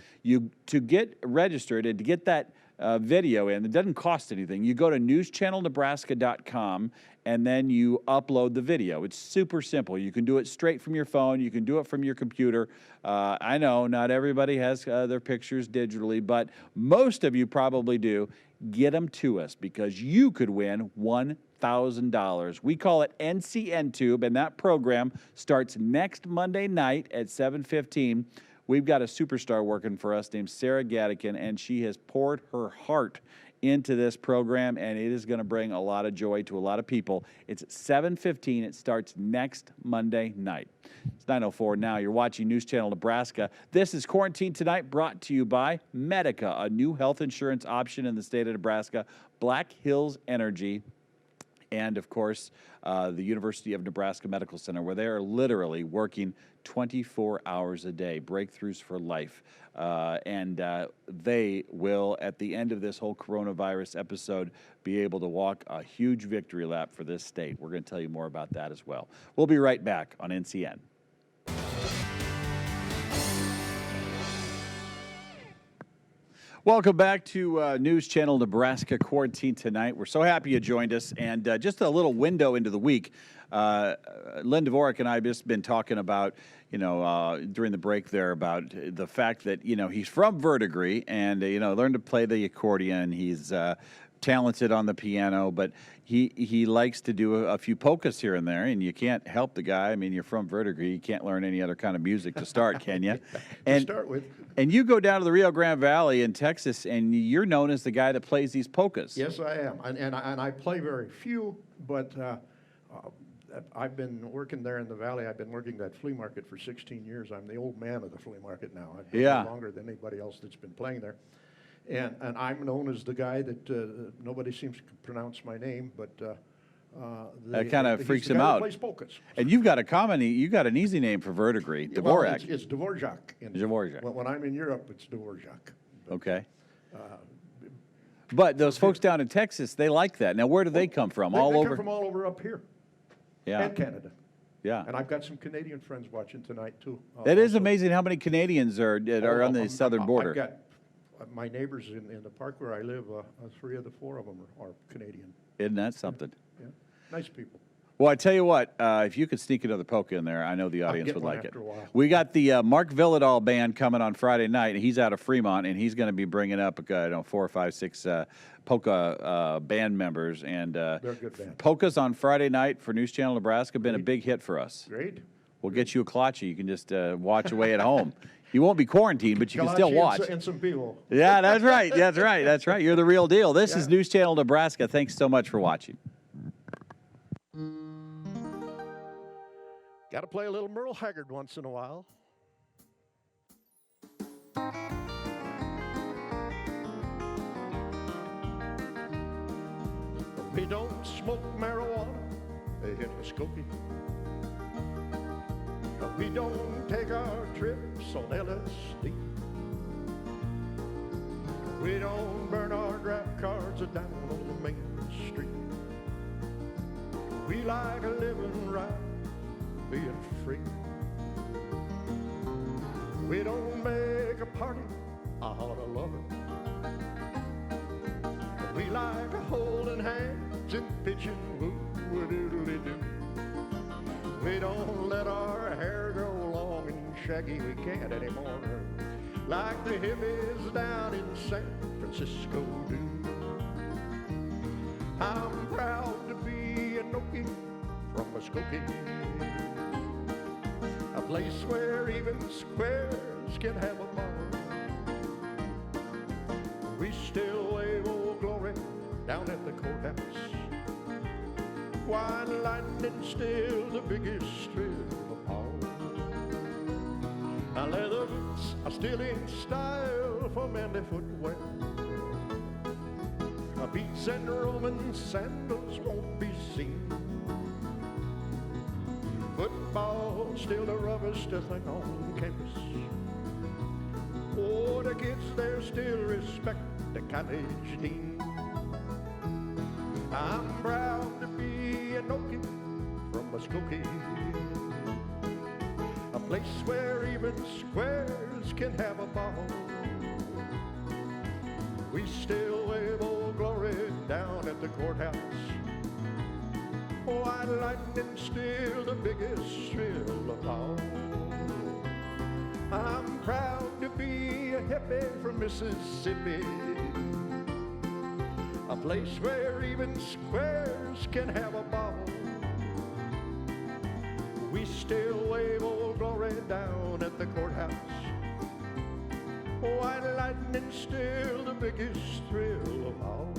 To get registered and to get that video in. It doesn't cost anything. You go to newschannelnebraska.com and then you upload the video. It's super simple. You can do it straight from your phone. You can do it from your computer. I know not everybody has their pictures digitally, but most of you probably do. Get them to us because you could win $1,000. We call it NCN Tube, and that program starts next Monday night at 7:15. We've got a superstar working for us named Sarah Gadikin, and she has poured her heart into this program, and it is going to bring a lot of joy to a lot of people. It's at 7:15. It starts next Monday night. It's 9:04 now. You're watching News Channel Nebraska. This is Quarantine Tonight, brought to you by Medica, a new health insurance option in the state of Nebraska, Black Hills Energy, and, of course, the University of Nebraska Medical Center, where they are literally working 24 hours a day, breakthroughs for life. And they will, at the end of this whole coronavirus episode, be able to walk a huge victory lap for this state. We're going to tell you more about that as well. We'll be right back on NCN. Welcome back to News Channel Nebraska Quarantine Tonight. We're so happy you joined us. And just a little window into the week. Lynn Dvorak and I have just been talking about, during the break there, about the fact that, he's from Verdigris and, learned to play the accordion. He's talented on the piano, but he likes to do a few polkas here and there, and you can't help the guy. I mean, you're from Verdigris. You can't learn any other kind of music to start, can you? To start with. And you go down to the Rio Grande Valley in Texas, and you're known as the guy that plays these polkas. Yes, I am. And I play very few, but I've been working there in the valley. I've been working that flea market for 16 years. I'm the old man of the flea market now. I've been there longer than anybody else that's been playing there. And I'm known as the guy that nobody seems to pronounce my name, but that kind of freaks him out. out. Plays polkas. And you've got an easy name for Verdigris, Dvorak. Well, it's Dvorak. Dvorak. When I'm in Europe, it's Dvorak. Okay. But those folks down in Texas, they like that. Now, where do they come from? They over? come from all over up here. Yeah. And Canada. Yeah. And I've got some Canadian friends watching tonight, too. It is amazing how many Canadians are on the southern border. I've got my neighbors in the park where I live, 3 of the 4 of them are Canadian. Isn't that something? Yeah. Nice people. Well, I tell you what, if you could sneak another polka in there, I know the audience would like it. after a while. We got the Mark Villadal band coming on Friday night. He's out of Fremont, and he's going to be bringing up 4 or 5, 6 polka band members. And They're a good band. polkas on Friday night for News Channel Nebraska have been a big hit for us. Great. We'll get you a kolache. You can just watch away at home. You won't be quarantined, but you can still watch. And some people. Yeah, that's right. That's right. That's right. You're the real deal. This is News Channel Nebraska. Thanks so much for watching. Got to play a little Merle Haggard once in a while. We don't smoke marijuana, they hit Muskogee. We don't take our trips on LSD. We don't burn our draft cards down on the main street. We like living right, being free. We don't make a party out of loving. We like holding hands and pitching woo-a-doodly-doo. We don't let our hair grow long and shaggy, we can't anymore, like the hippies down in San Francisco do. I'm proud to be an Okie from Muskogee, a place where even squares can have a ball. We still wave old glory down at the courthouse. Why lightning's still the biggest thrill of all. Now leather boots are still in style for manly footwear. Beats and Roman sandals won't be seen. Football's still the roughest thing on campus. Oh, the kids there still respect the college dean. I'm proud to be an Okie from Muskogee, a place where even squares can have a ball. We still wave old glory down at the courthouse. Why lightning's still the biggest thrill of all. I'm proud to be a hippie from Mississippi, a place where even squares can have a ball. We still wave old glory down at the courthouse. Why lightning's still the biggest thrill of all.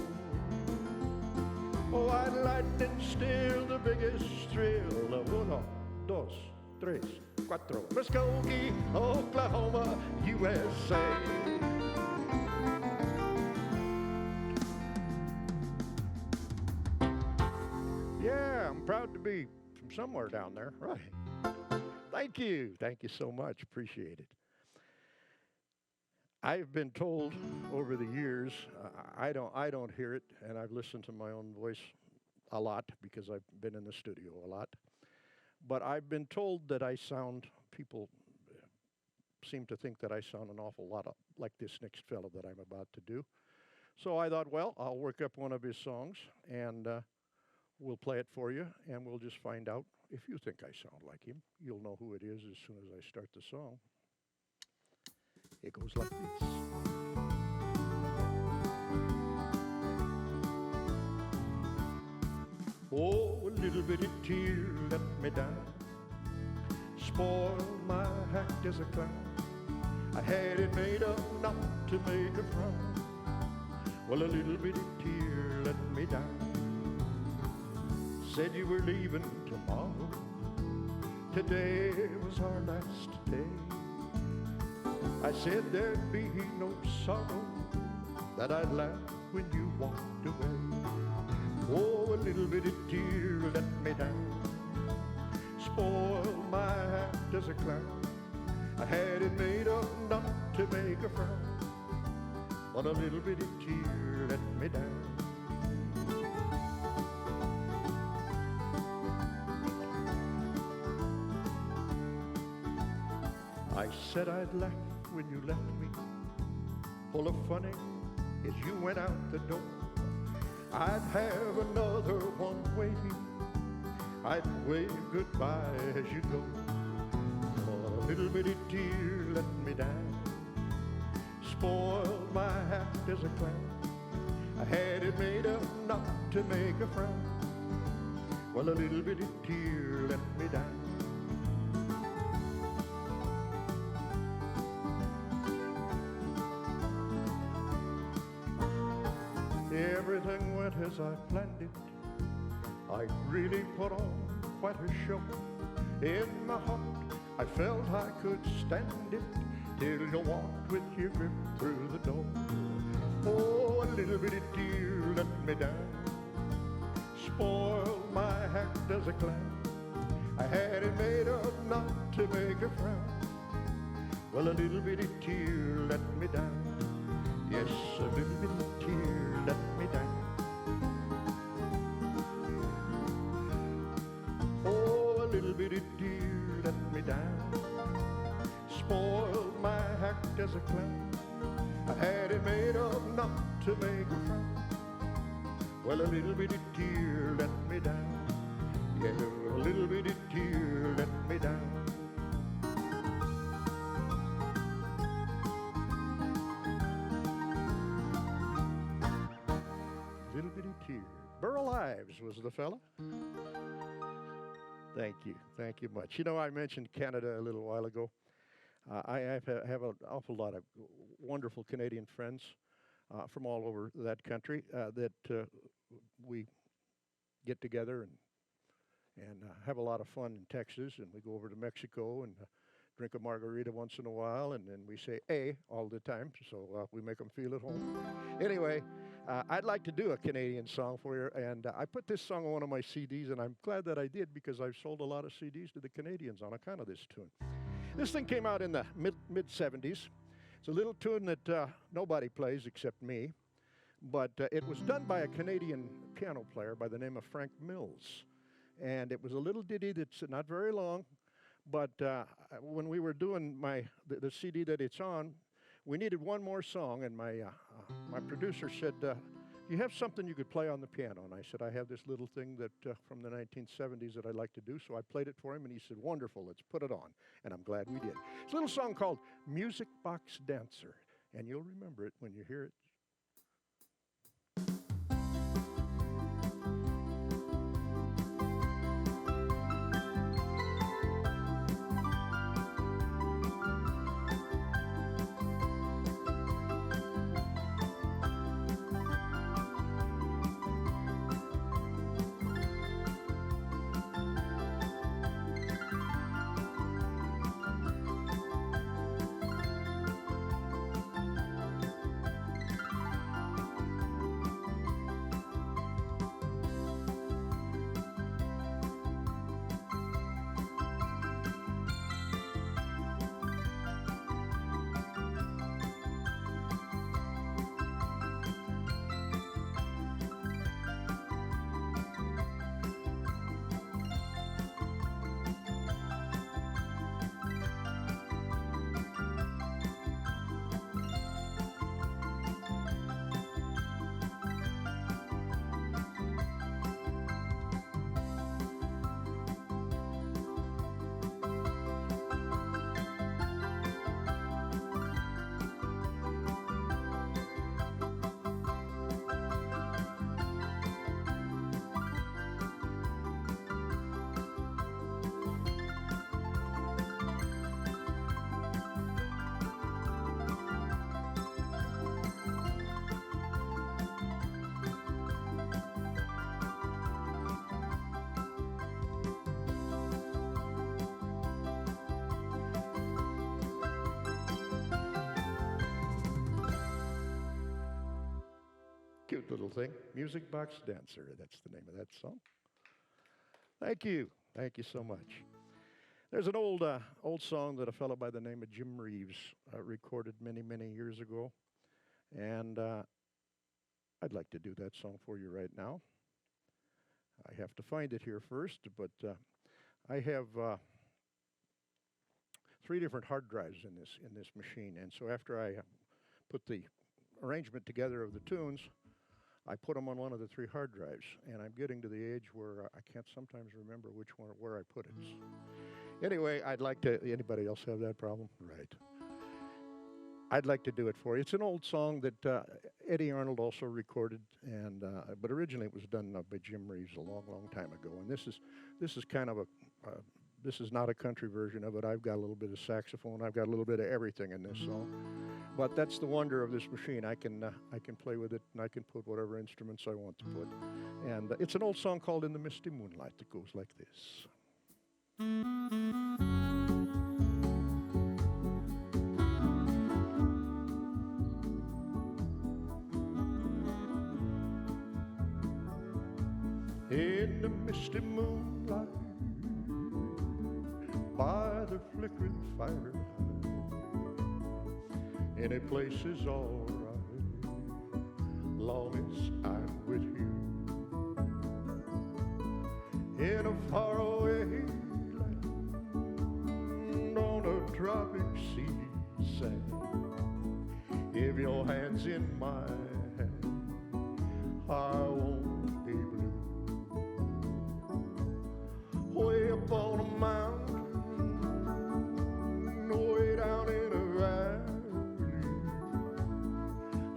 Why lightning's still the biggest thrill of 1, 2, 3, 4. Muskogee, Oklahoma, USA. Yeah, I'm proud to be from somewhere down there. Right. Thank you. Thank you so much. Appreciate it. I've been told over the years, I don't hear it, and I've listened to my own voice a lot because I've been in the studio a lot. But I've been told that people seem to think that I sound an awful lot like this next fellow that I'm about to do. So I thought, well, I'll work up one of his songs, and we'll play it for you, and we'll just find out if you think I sound like him. You'll know who it is as soon as I start the song. It goes like this. Oh, a little bitty tear let me down, spoiled my act as a clown. I had it made up not to make a frown. Well, a little bitty tear let me down. Said you were leaving tomorrow. Today was our last day. I said there'd be no sorrow, that I'd laugh when you walked away. Oh, a little bitty tear let me down, spoiled my act as a clown. I had it made up not to make a frown, but a little bitty tear let me down. I said I'd laugh when you left me, full of funny as you went out the door. I'd have another one waiting, I'd wave goodbye as you go. Oh, a little bitty tear let me down, spoiled my act as a clown. I had it made up not to make a frown. Well, a little bitty tear let me down. Everything went as I planned it. I really put on quite a show. In my heart, I felt I could stand it till you walked with your grip through the door. Oh, a little bitty tear let me down, spoiled my act as a clown. I had it made up not to make a frown. Well, a little bitty tear let me down. Yes, a little bitty tear let me down. Oh, a little bitty tear let me down, spoiled my act as a clown. I had it made up not to make a frown. Well, a little bitty tear let me down. Yeah, a little bitty tear let me down. Little bitty tear. Burl Ives was the fella. Thank you much. You know, I mentioned Canada a little while ago. I have an awful lot of wonderful Canadian friends from all over that country that we get together and have a lot of fun in Texas, and we go over to Mexico and drink a margarita once in a while, and then we say all the time, so we make them feel at home. Anyway, I'd like to do a Canadian song for you, and I put this song on one of my CDs, and I'm glad that I did because I've sold a lot of CDs to the Canadians on account of this tune. This thing came out in the mid-'70s. It's a little tune that nobody plays except me, but it was done by a Canadian piano player by the name of Frank Mills, and it was a little ditty that's not very long, but when we were doing the CD that it's on, we needed one more song, and my producer said, you have something you could play on the piano? And I said, I have this little thing that from the 1970s that I'd like to do. So I played it for him, and he said, wonderful, let's put it on. And I'm glad we did. It's a little song called Music Box Dancer, and you'll remember it when you hear it. Cute little thing. Music Box Dancer, that's the name of that song. Thank you. Thank you so much. There's an old song that a fellow by the name of Jim Reeves recorded many, many years ago. And I'd like to do that song for you right now. I have to find it here first, but I have 3 different hard drives in this machine. And so after I put the arrangement together of the tunes, I put them on one of the 3 hard drives, and I'm getting to the age where I can't sometimes remember which one, where I put it. Anyway, I'd like to, anybody else have that problem? Right. I'd like to do it for you. It's an old song that Eddie Arnold also recorded, and but originally it was done by Jim Reeves a long, long time ago. And this is kind of this is not a country version of it. I've got a little bit of saxophone. I've got a little bit of everything in this song. But that's the wonder of this machine. I can play with it, and I can put whatever instruments I want to put. And it's an old song called "In the Misty Moonlight" that goes like this. In the misty moonlight, by the flickering firelight, any place is all right, long as I'm with you. In a faraway land, on a tropic sea sand, if your hand's in my hand, I won't be blue. Way up on a mountain, way down in a valley,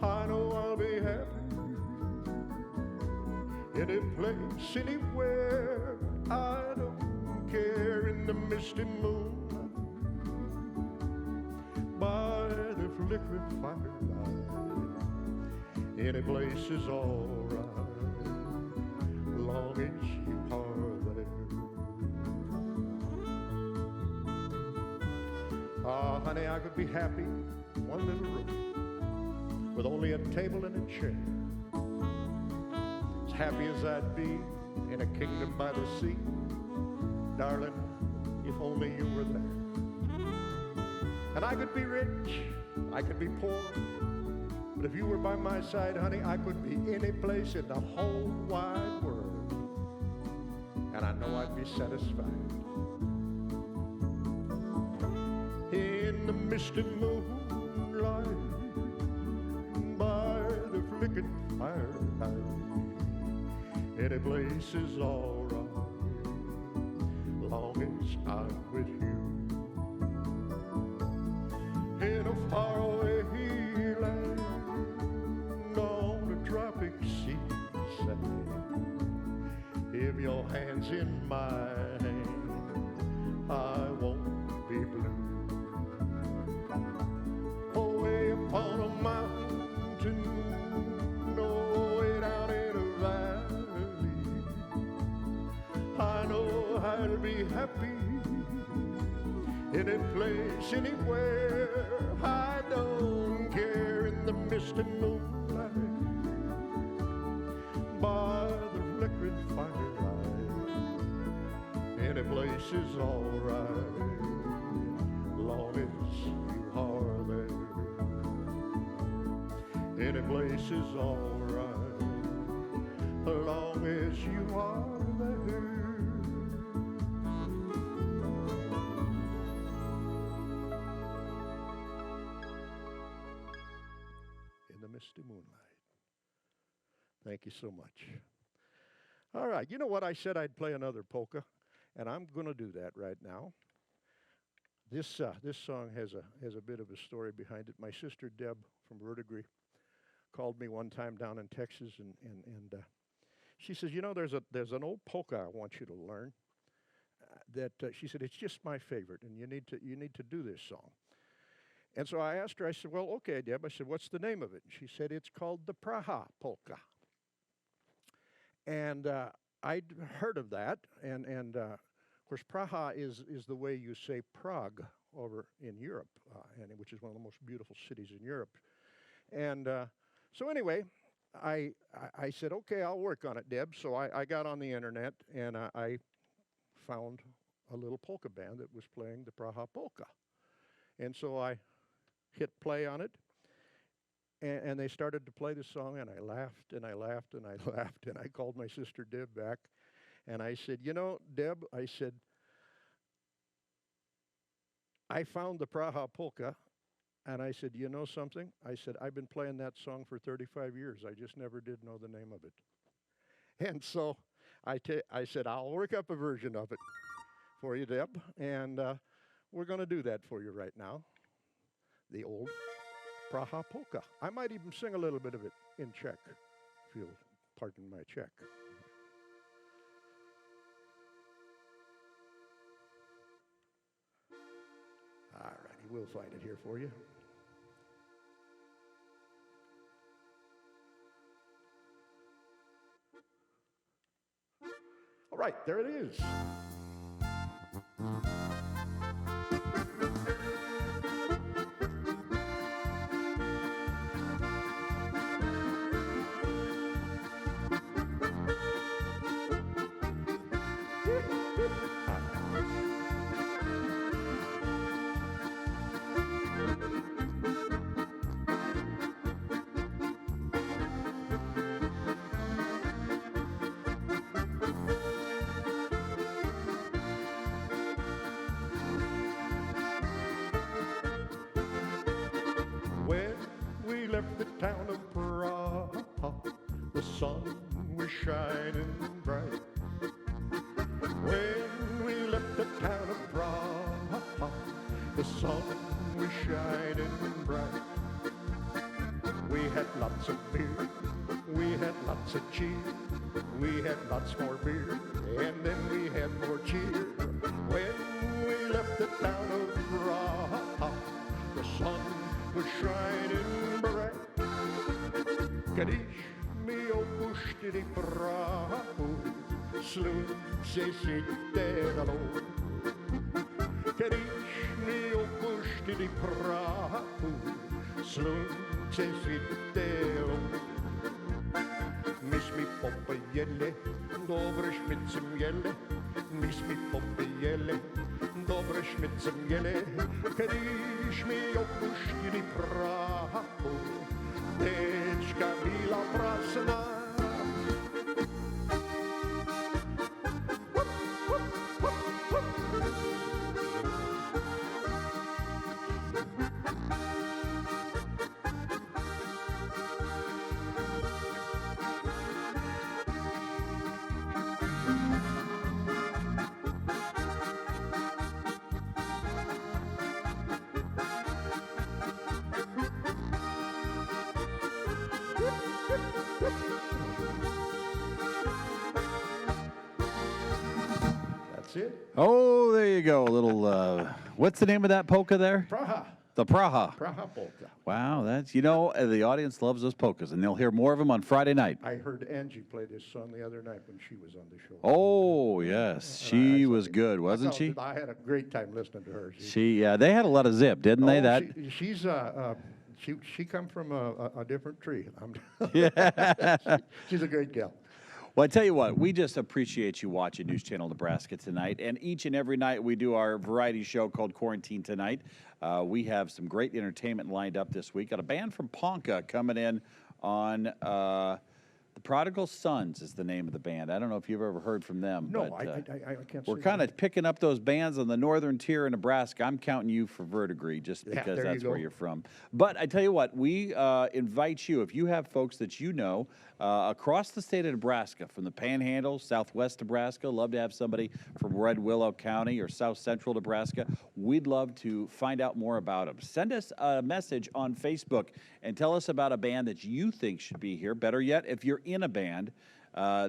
I know I'll be happy. Any place, anywhere, I don't care. In the misty moonlight, by the flickering firelight, any place is all right, long as you are there. Ah, honey, I could be happy in one little room with only a table and a chair. As happy as I'd be in a kingdom by the sea, darling, if only you were there. And I could be rich, I could be poor, but if you were by my side, honey, I could be any place in the whole wide world, and I know I'd be satisfied. In the misty moonlight, by the flickering firelight, any place is all right, long as I'm with you. In a faraway land, on a tropic sea sand, if your hand's in my hand, I won't be blue. Way upon a mountain, no way down in a valley, I know I'll be happy. Any place, anywhere, I don't care. In the misty moonlight, by the flickering firelight, any place is all right, long as you are there. Any place is all right, long as you are there. In the misty moonlight. Thank you so much. All right, you know what? I said I'd play another polka, and I'm going to do that right now. This song has a bit of a story behind it. My sister Deb from Verdigris called me one time down in Texas, and she says, you know, there's an old polka I want you to learn. That she said, it's just my favorite, and you need to do this song. And so I asked her, I said, well, okay, Deb. I said, what's the name of it? And she said, it's called the Praha polka. And I'd heard of that, and of course, Praha is the way you say Prague over in Europe, and which is one of the most beautiful cities in Europe. And so anyway, I said, okay, I'll work on it, Deb. So I got on the internet and I found a little polka band that was playing the Praha polka. And so I hit play on it, and they started to play the song, and I laughed and I laughed and I laughed, and I called my sister Deb back, and I said, you know, Deb, I said, I found the Praha polka, and I said, you know something? I said, I've been playing that song for 35 years. I just never did know the name of it. And so I said, I'll work up a version of it for you, Deb, and we're going to do that for you right now. The old Praha polka. I might even sing a little bit of it in Czech, if you'll pardon my Czech. All righty, we'll find it here for you. All right, there it is. When we left the town of Praha, the sun was shining bright. When we left the town of Praha, the sun was shining bright. We had lots of beer, we had lots of cheer, we had lots more beer, and then we had more cheer. When we left the town of Praha, the sun was shining bright. Když mi opuštili Prahu, slunce svítalo. Když mi opuštili Prahu, slunce svítalo. My jsme popojeli, dobre šmice měli, my jsme popojeli, dobre šmice měli. Když mi opuštili Prahu, tečka byla prázdná. That's it. Oh, there you go. A little, what's the name of that polka there? Praha. The Praha. Praha polka. Wow, that's, you know, the audience loves those polkas, and they'll hear more of them on Friday night. I heard Angie play this song the other night when she was on the show. Oh, yes. She was good, wasn't she? I had a great time listening to her. Yeah, they had a lot of zip, didn't they? That. She come from a different tree. Yeah. She's a great gal. Well, I tell you what, we just appreciate you watching News Channel Nebraska tonight. And each and every night we do our variety show called Quarantine Tonight. We have some great entertainment lined up this week. Got a band from Ponca coming in on The Prodigal Sons is the name of the band. I don't know if you've ever heard from them. No, but, I can't we're kind of picking up those bands on the northern tier of Nebraska. I'm counting you for verdigris just because that's where you're from. But I tell you what, we invite you, if you have folks that you know across the state of Nebraska, from the Panhandle, southwest Nebraska, love to have somebody from Red Willow County or south central Nebraska, we'd love to find out more about them. Send us a message on Facebook and tell us about a band that you think should be here. Better yet, if you're in a band,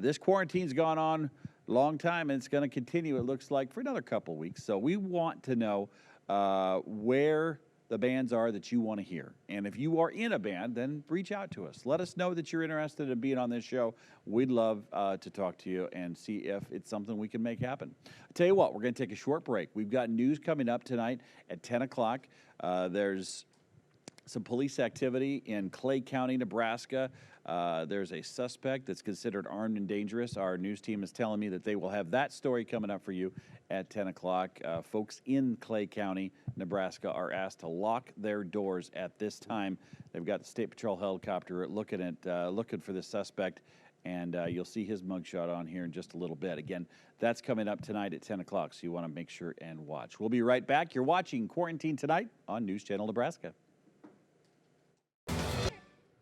this quarantine's gone on a long time, and it's going to continue, it looks like, for another couple weeks. So we want to know where the bands are that you want to hear. And if you are in a band, then reach out to us. Let us know that you're interested in being on this show. We'd love to talk to you and see if it's something we can make happen. I tell you what, we're going to take a short break. We've got news coming up tonight at 10 o'clock. There's some police activity in Clay County, Nebraska. There's a suspect that's considered armed and dangerous. Our news team is telling me that they will have that story coming up for you at 10 o'clock. Folks in Clay County, Nebraska are asked to lock their doors at this time. They've got the State Patrol helicopter looking for the suspect, and you'll see his mugshot on here in just a little bit. Again, that's coming up tonight at 10 o'clock, so you want to make sure and watch. We'll be right back. You're watching Quarantine Tonight on News Channel Nebraska.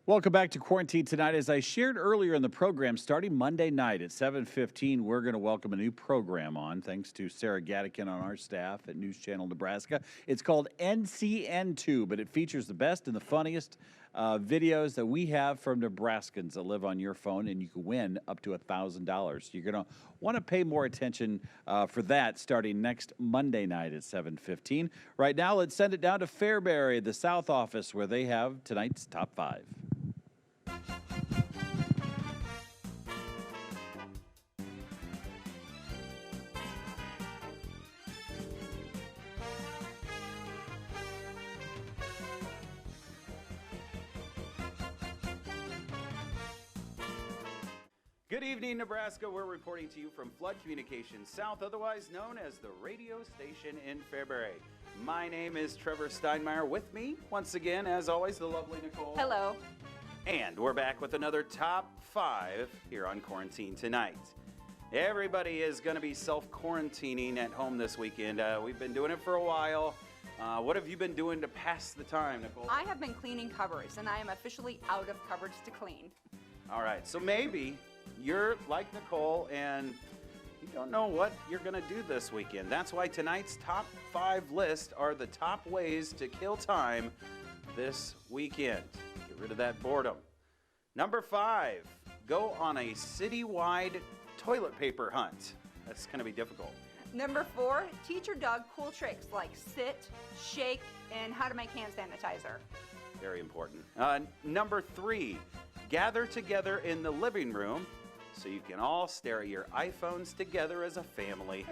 Welcome back to Quarantine Tonight. As I shared earlier in the program, starting Monday night at 7:15, we're going to welcome a new program on, thanks to Sarah Gattikin on our staff at News Channel Nebraska. It's called NCN2, but it features the best and the funniest videos that we have from Nebraskans that live on your phone, and you can win up to $1,000. You're going to want to pay more attention for that starting next Monday night at 7:15. Right now, let's send it down to Fairbury, the South office, where they have tonight's Top 5. Good evening, Nebraska. We're reporting to you from Flood Communications South, otherwise known as the radio station in Fairbury. My name is Trevor Steinmeier. With me, once again, as always, the lovely Nicole. Hello. And we're back with another Top 5 here on Quarantine Tonight. Everybody is going to be self-quarantining at home this weekend. We've been doing it for a while. What have you been doing to pass the time, Nicole? I have been cleaning cupboards, and I am officially out of cupboards to clean. All right, so maybe you're like Nicole and you don't know what you're going to do this weekend. That's why tonight's Top 5 list are the top ways to kill time this weekend. Get rid of that boredom. Number 5, go on a citywide toilet paper hunt. That's going to be difficult. Number 4, teach your dog cool tricks like sit, shake, and how to make hand sanitizer. Very important. Number 3, gather together in the living room so you can all stare at your iPhones together as a family.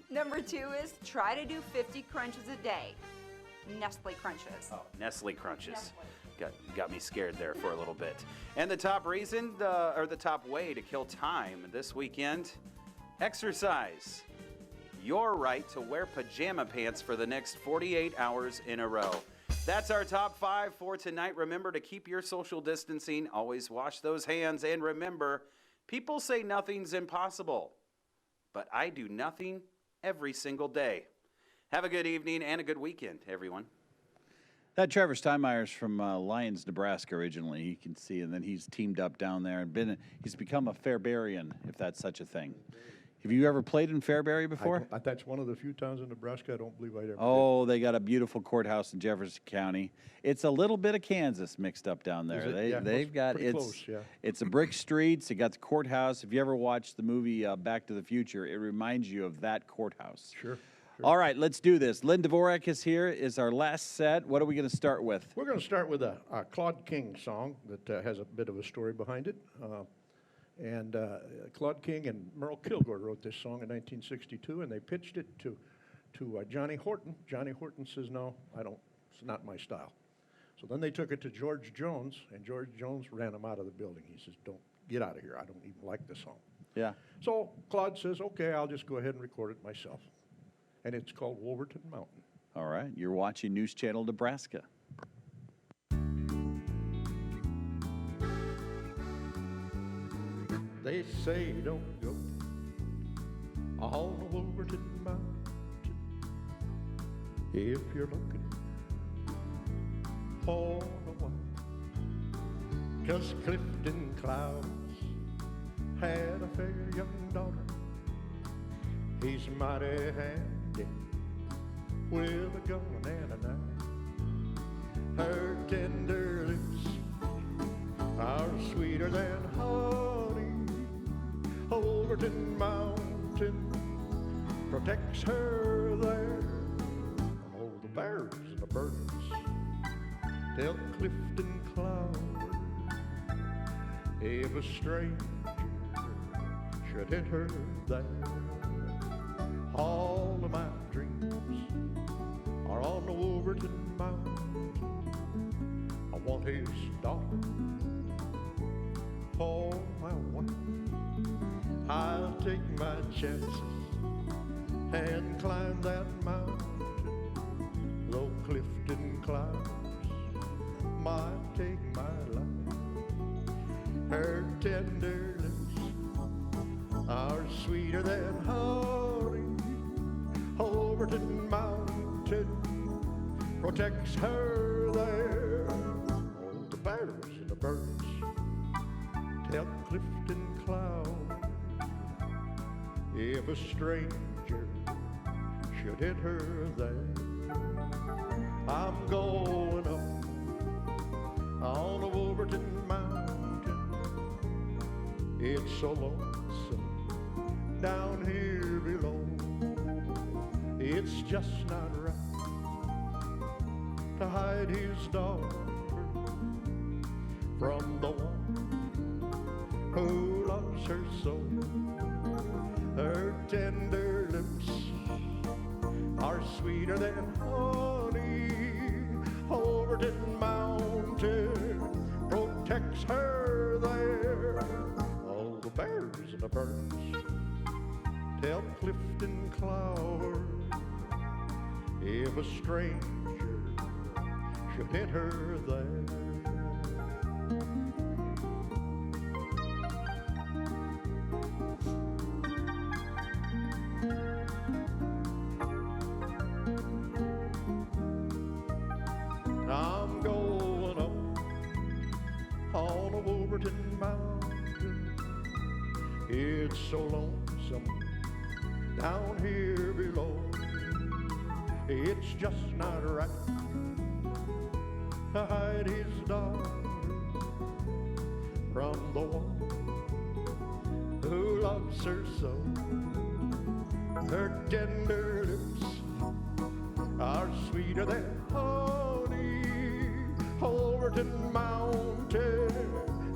Number 2 is try to do 50 crunches a day. Nestle crunches. Oh, Nestle crunches. Nestle. Got me scared there for a little bit. And the top reason, or the top way to kill time this weekend, exercise. Your right to wear pajama pants for the next 48 hours in a row. That's our top 5 for tonight. Remember to keep your social distancing. Always wash those hands. And remember, people say nothing's impossible, but I do nothing every single day. Have a good evening and a good weekend, everyone. That Trevor Steinmeier's from Lyons, Nebraska originally, you can see, and then he's teamed up down there and he's become a Fairbarian, if that's such a thing. Have you ever played in Fairbury before? That's one of the few towns in Nebraska I don't believe I'd ever Oh, they got a beautiful courthouse in Jefferson County. It's a little bit of Kansas mixed up down there. They've got it's a brick streets. They got the courthouse. If you ever watched the movie Back to the Future, it reminds you of that courthouse. Sure. All right, let's do this. Lynn Dvorak is here. Is our last set. What are we going to start with? We're going to start with a Claude King song that has a bit of a story behind it. And Claude King and Merle Kilgore wrote this song in 1962, and they pitched it to Johnny Horton. Johnny Horton says, no, it's not my style. So then they took it to George Jones, and George Jones ran him out of the building. He says, don't get out of here. I don't even like the song. Yeah. So Claude says, okay, I'll just go ahead and record it myself. And it's called Wolverton Mountain. All right, you're watching News Channel Nebraska. They say don't go on Wolverton Mountain if you're looking for a wife. 'Cause Clifton Clouds had a fair young daughter. He's mighty handy with a gun and a knife. Her tender lips are sweeter than honey. Wolverton Mountain protects her there from all the bears and the birds. Tell Clifton Cloud if a stranger should hit her there. All of my dreams are on the Wolverton Mountain. want his daughter for my wife. I'll take my chances and climb that mountain. Though Clifton climbs might take my life. Her tender lips are sweeter than honey. Overton Mountain protects her there. All the bears and the birds tell Clifton Cloud if a stranger should hit her there. I'm going up on the Wolverton Mountain. It's so lonesome down here below. It's just not right to hide his daughter from the one who loves her so. Her tender lips are sweeter than honey. Overton Mountain protects her there. All the bears and the birds tell Clifton Cloud if a stranger should hit her there. I'm going up on a Wolverton Mountain. It's so lonesome down here below. It's just not right to hide his daughter from the one who loves her so. Her tender lips are sweeter than honey. Overton Mountain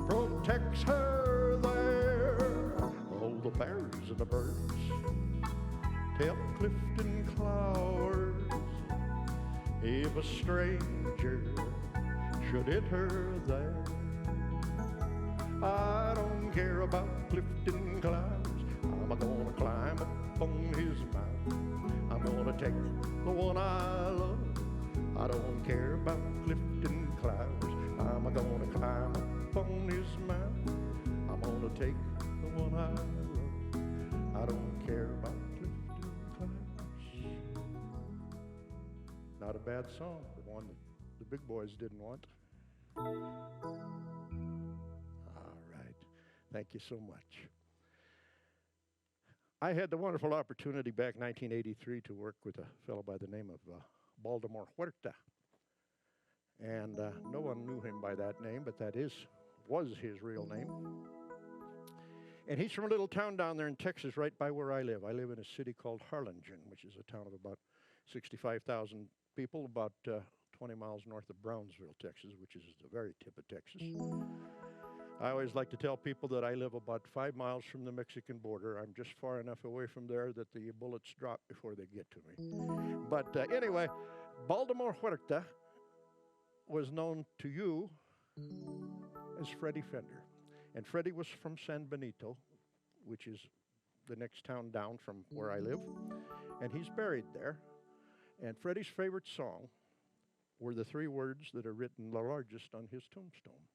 protects her there. All the bears and the birds tell Clifton Clowers if a stranger should hit her there. I don't care about Clifton Clowers. I'm gonna climb up on his mountain. I'm gonna take the one I love. I don't care about Clifton Clowers. I'm gonna climb up on his mountain. I'm gonna take the one I love. I don't care about Clifton Clowers. Not a bad song, but one that the big boys didn't want. All right. Thank you so much. I had the wonderful opportunity back in 1983 to work with a fellow by the name of Baltimore Huerta. And no one knew him by that name, but that was his real name. And he's from a little town down there in Texas right by where I live. I live in a city called Harlingen, which is a town of about 65,000 people, about 20 miles north of Brownsville, Texas, which is the very tip of Texas. I always like to tell people that I live about 5 miles from the Mexican border. I'm just far enough away from there that the bullets drop before they get to me. But anyway, Baltimore Huerta was known to you as Freddie Fender. And Freddie was from San Benito, which is the next town down from where I live. And he's buried there. And Freddie's favorite song were the 3 words that are written the largest on his tombstone.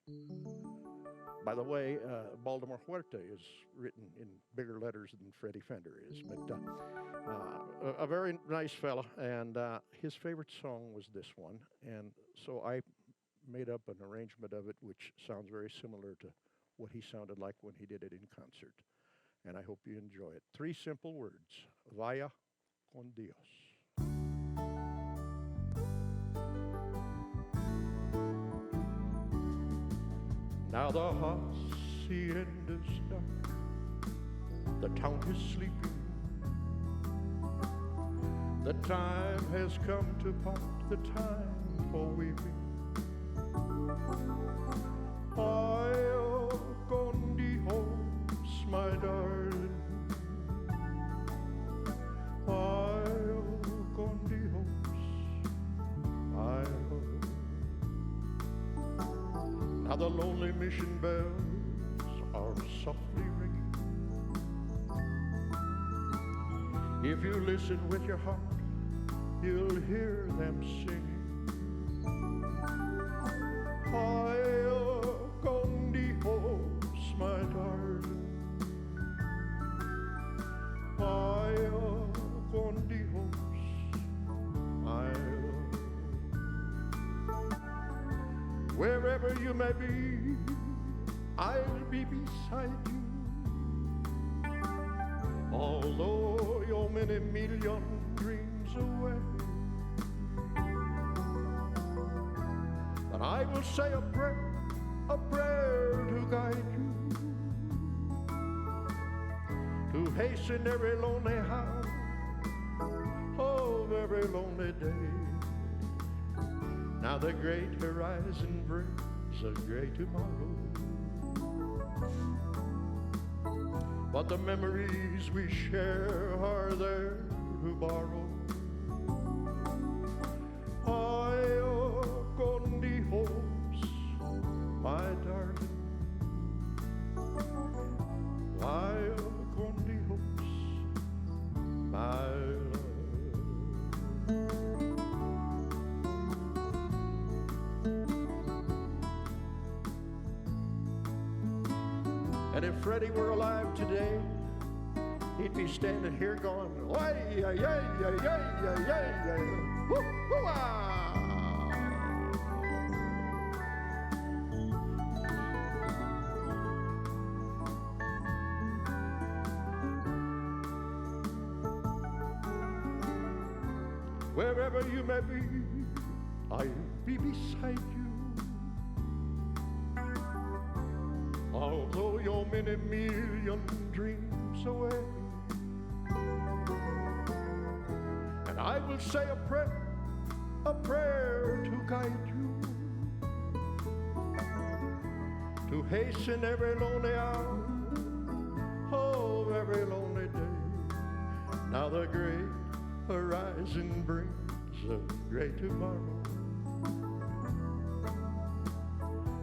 By the way, Baltimore Huerta is written in bigger letters than Freddie Fender is, but a very nice fella, and his favorite song was this one, and so I made up an arrangement of it which sounds very similar to what he sounded like when he did it in concert, and I hope you enjoy it. 3 simple words: Vaya con Dios. Now the hacienda's dark, the town is sleeping. The time has come to part, the time for weeping. Vaya con Dios, my darling. Vaya con Dios, my love. the lonely mission bells are softly ringing. If you listen with your heart, you'll hear them singing. I'll con Dios, my darling. I'll con Dios, my love. Wherever you may be, I'll be beside you. Although you're many million dreams away, but I will say a prayer to guide you, to hasten every lonely hour of every lonely day. Now the great horizon brings a great tomorrow, but the memories we share are there to borrow. I'll con Dios, my darling. I'll con Dios, my love. And if Freddie were alive today, he'd be standing here going, "Way, yeah, yeah, yeah, yeah, yeah, yeah, woo, woo, ah." Wherever you may be, I'll be beside you. Although you're many million dreams away, and I will say a prayer to guide you, to hasten every lonely hour of every lonely day. Now the great horizon brings a great tomorrow,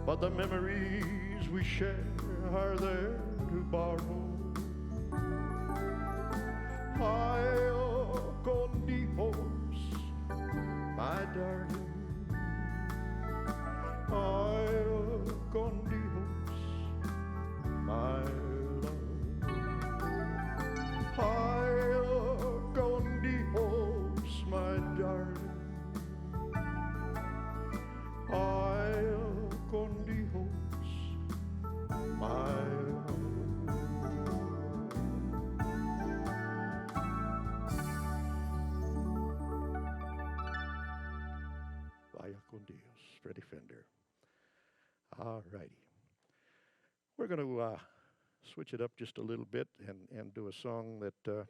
but the memories we share are there to borrow. I'll con Dios, my darling. I'll con Dios, my love. I'll con Dios, my darling. I'll con Dios, my love. Vaya con Dios, Freddie Fender. All righty. We're going to switch it up just a little bit and do a song that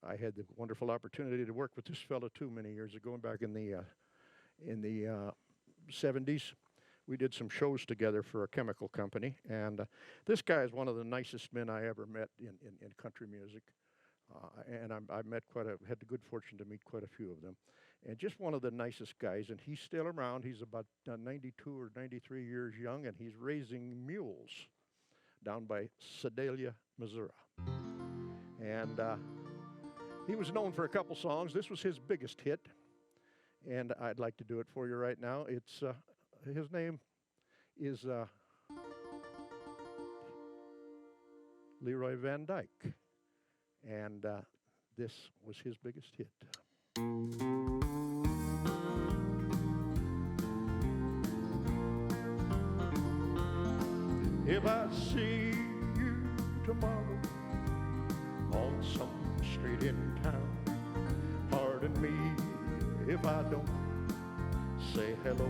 I had the wonderful opportunity to work with this fellow too many years ago, back in the 70s. We did some shows together for a chemical company, and this guy is one of the nicest men I ever met in country music. And I had the good fortune to meet quite a few of them, and just one of the nicest guys. And he's still around. He's about 92 or 93 years young, and he's raising mules down by Sedalia, Missouri. And he was known for a couple songs. This was his biggest hit, and I'd like to do it for you right now. It's his name is Leroy Van Dyke. And this was his biggest hit. If I see you tomorrow on some street in town, pardon me if I don't say hello.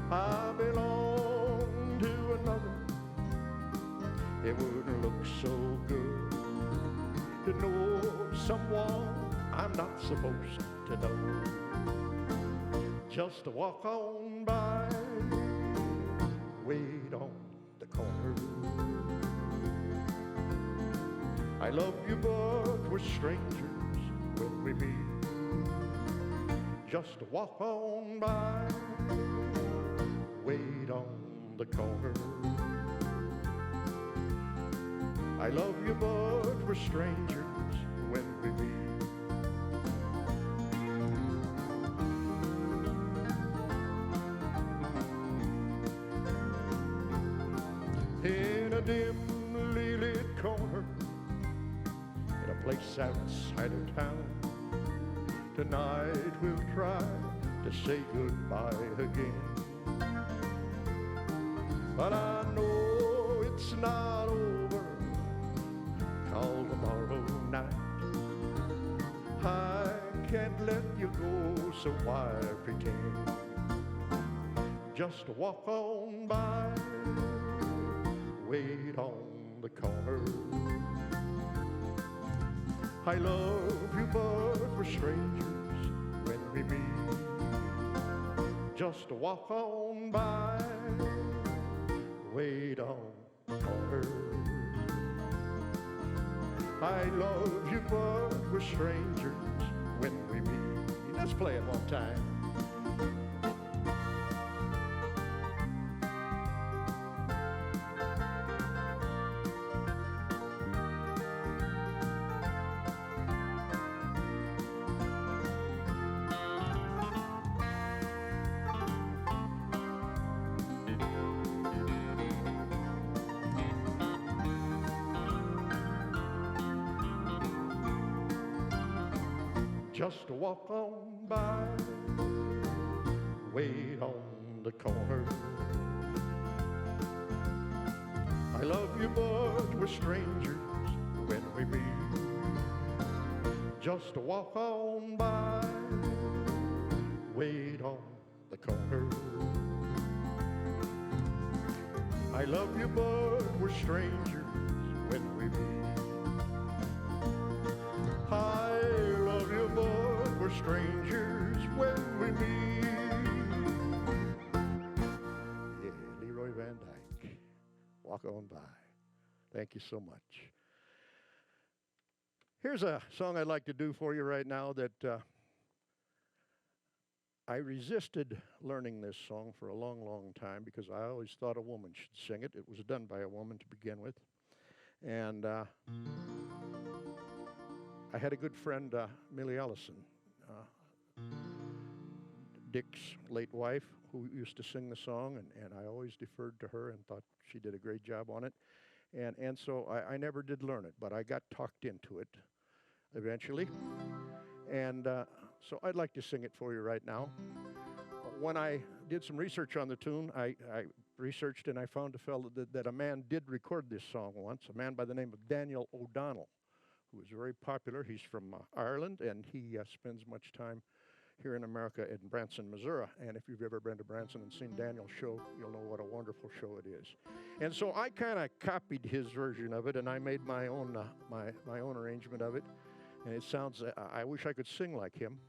I belong to another. It wouldn't look so good to know someone I'm not supposed to know. Just to walk on by, wait on the corner. I love you, but we're strangers when we meet. just walk on by, wait on the corner. I love you, but we're strangers when we meet. In a dimly lit corner, in a place outside of town, tonight we'll try to say goodbye again. But I know it's not over, 'cause tomorrow night I can't let you go, so why pretend? Just walk on by, wait on the corner. I love you, but we're strangers when we meet. Just walk on by, wait on the corner. I love you, but we're strangers when we meet. Let's play it one time. Just walk on by, wait on the corner. I love you, but we're strangers when we meet. Just walk on by, wait on the corner. I love you, but we're strangers when we meet. I love you, but we're strangers when we meet. Yeah, Leroy Van Dyke, walk on by. Thank you so much. Here's a song I'd like to do for you right now that I resisted learning this song for a long, long time because I always thought a woman should sing it. It was done by a woman to begin with. And I had a good friend, Millie Ellison, Dick's late wife, who used to sing the song, and I always deferred to her and thought she did a great job on it. And so I never did learn it, but I got talked into it eventually. And so I'd like to sing it for you right now. When I did some research on the tune, I researched and I found a fellow that a man did record this song once, a man by the name of Daniel O'Donnell, who is very popular. He's from Ireland, and he spends much time here in America in Branson, Missouri. And if you've ever been to Branson and seen Daniel's show, you'll know what a wonderful show it is. And so I kind of copied his version of it, and I made my own my own arrangement of it. And it sounds, I wish I could sing like him,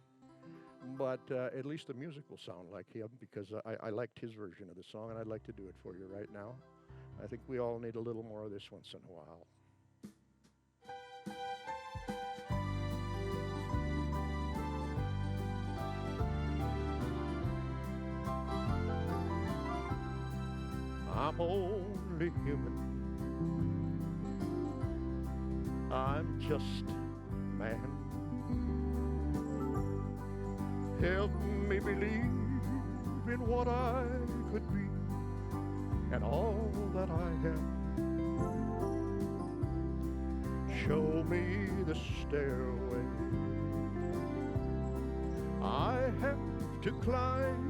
but at least the music will sound like him because I liked his version of the song, and I'd like to do it for you right now. I think we all need a little more of this once in a while. I'm only human. I'm just a man. Help me believe in what I could be and all that I am. Show me the stairway I have to climb.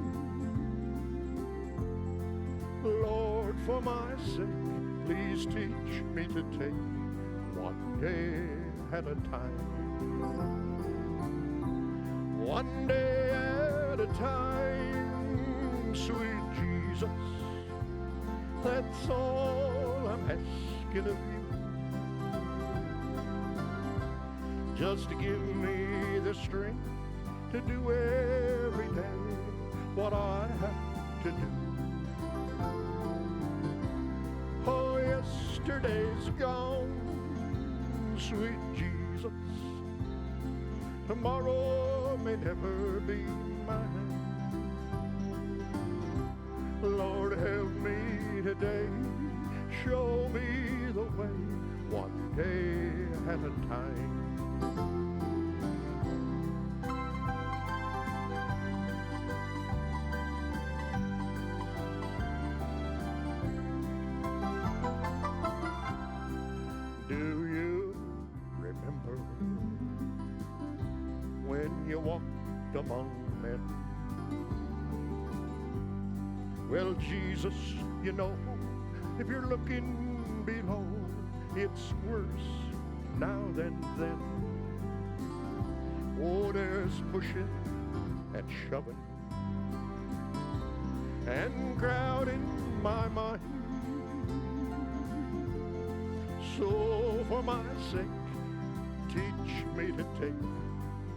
Lord, for my sake, please teach me to take one day at a time. One day at a time, sweet Jesus, that's all I'm asking of you. Just give me the strength to do every day what I have to do. Oh, yesterday's gone, sweet Jesus. Tomorrow may never be. my hand. Lord, help me today. Show me the way, one day at a time. Do you remember when you walked among men? Well, Jesus, you know, if you're looking below, it's worse now than then. Oh, there's pushing and shoving and crowding my mind. So for my sake, teach me to take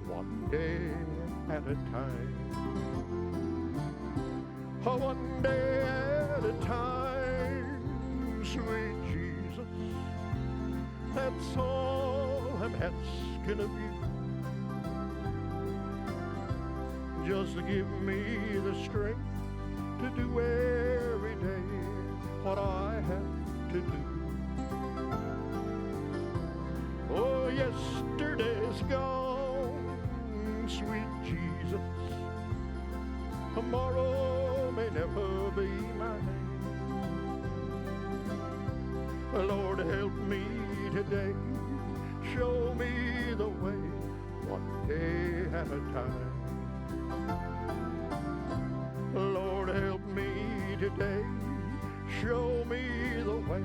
one day at a time. Oh, one day at a time, sweet Jesus. That's all I'm asking of you. Just give me the strength to do every day what I have to do. Oh, yesterday's gone, sweet Jesus. Tomorrow may never be mine. Lord, help me today. Show me the way, one day at a time. Lord, help me today. Show me the way,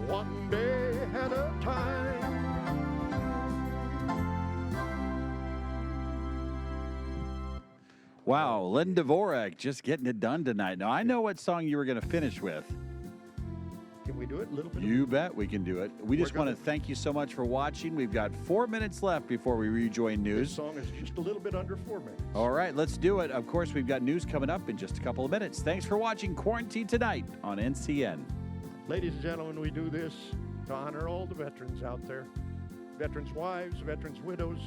one day at a time. Wow, Lynn Dvorak just getting it done tonight. Now, I know what song you were going to finish with. Can we do it a little bit? You bet we can do it. We just want to gonna- thank you so much for watching. We've got 4 minutes left before we rejoin This news. song is just a little bit under 4 minutes. All right, let's do it. Of course, we've got news coming up in just a couple of minutes. Thanks for watching Quarantine Tonight on NCN. Ladies and gentlemen, we do this to honor all the veterans out there. Veterans' wives, veterans' widows,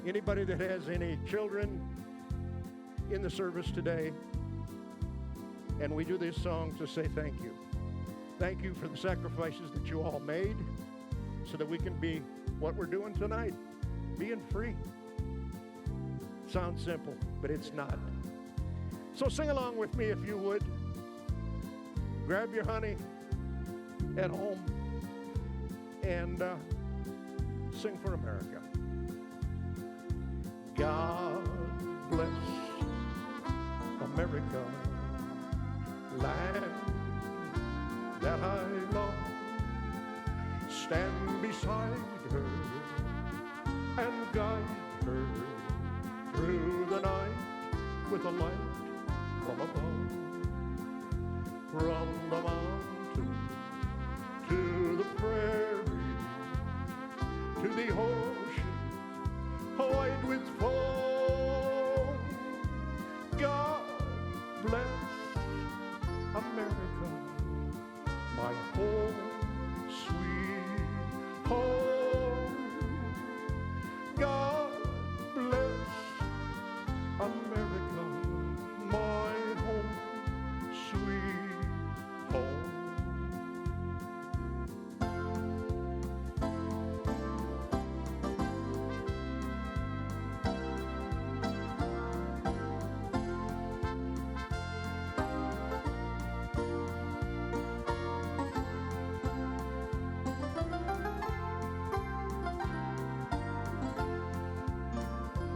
anybody that has any children in the service today. And we do this song to say thank you. Thank you for the sacrifices that you all made so that we can be what we're doing tonight, being free. Sounds simple, but it's not. So sing along with me if you would. Grab your honey at home and sing for America. God bless America, land that I love. Stand beside her and guide her through the night with a light from above. From the mountain to the prairie, to the ocean, white with foam. God bless America, my home, sweet home. God bless America, my home, sweet home.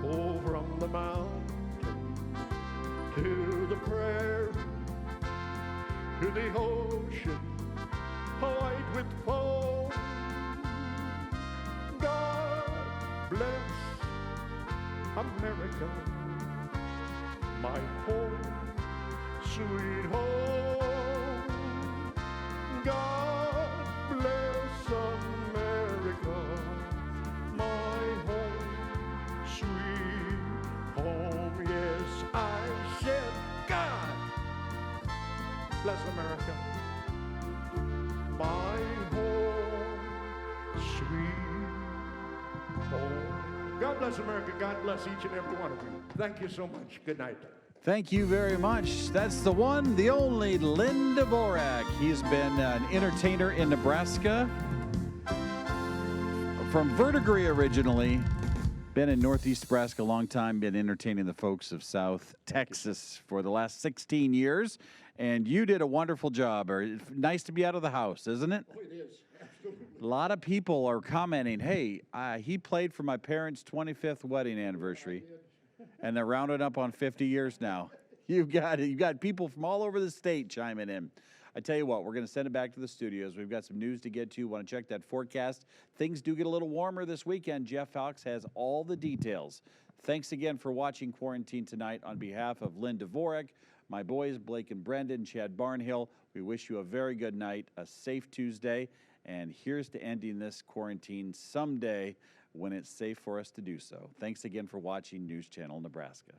Oh, from the mountain to the prairie, to the ocean, white with foam. God bless America, my home, sweet home. God bless America, my home, sweet home. Yes, I said, God bless America, my home, sweet home. God bless. bless America. God bless each and every one of you. Thank you so much. Good night. Thank you very much. That's the one, the only Lynn Dvorak. He's been an entertainer in Nebraska. From Verdigris originally. Been in Northeast Nebraska a long time, been entertaining the folks of South Texas for the last 16 years. And you did a wonderful job. Nice to be out of the house, isn't it? Oh, it is. Absolutely. A lot of people are commenting, hey, he played for my parents' 25th wedding anniversary. And they're rounding up on 50 years now. You've got people from all over the state chiming in. I tell you what, we're going to send it back to the studios. We've got some news to get to. Want to check that forecast. Things do get a little warmer this weekend. Jeff Fox has all the details. Thanks again for watching Quarantine Tonight. On behalf of Lynn Dvorak, my boys, Blake and Brendan, Chad Barnhill, we wish you a very good night, a safe Tuesday, and here's to ending this quarantine someday when it's safe for us to do so. Thanks again for watching News Channel Nebraska.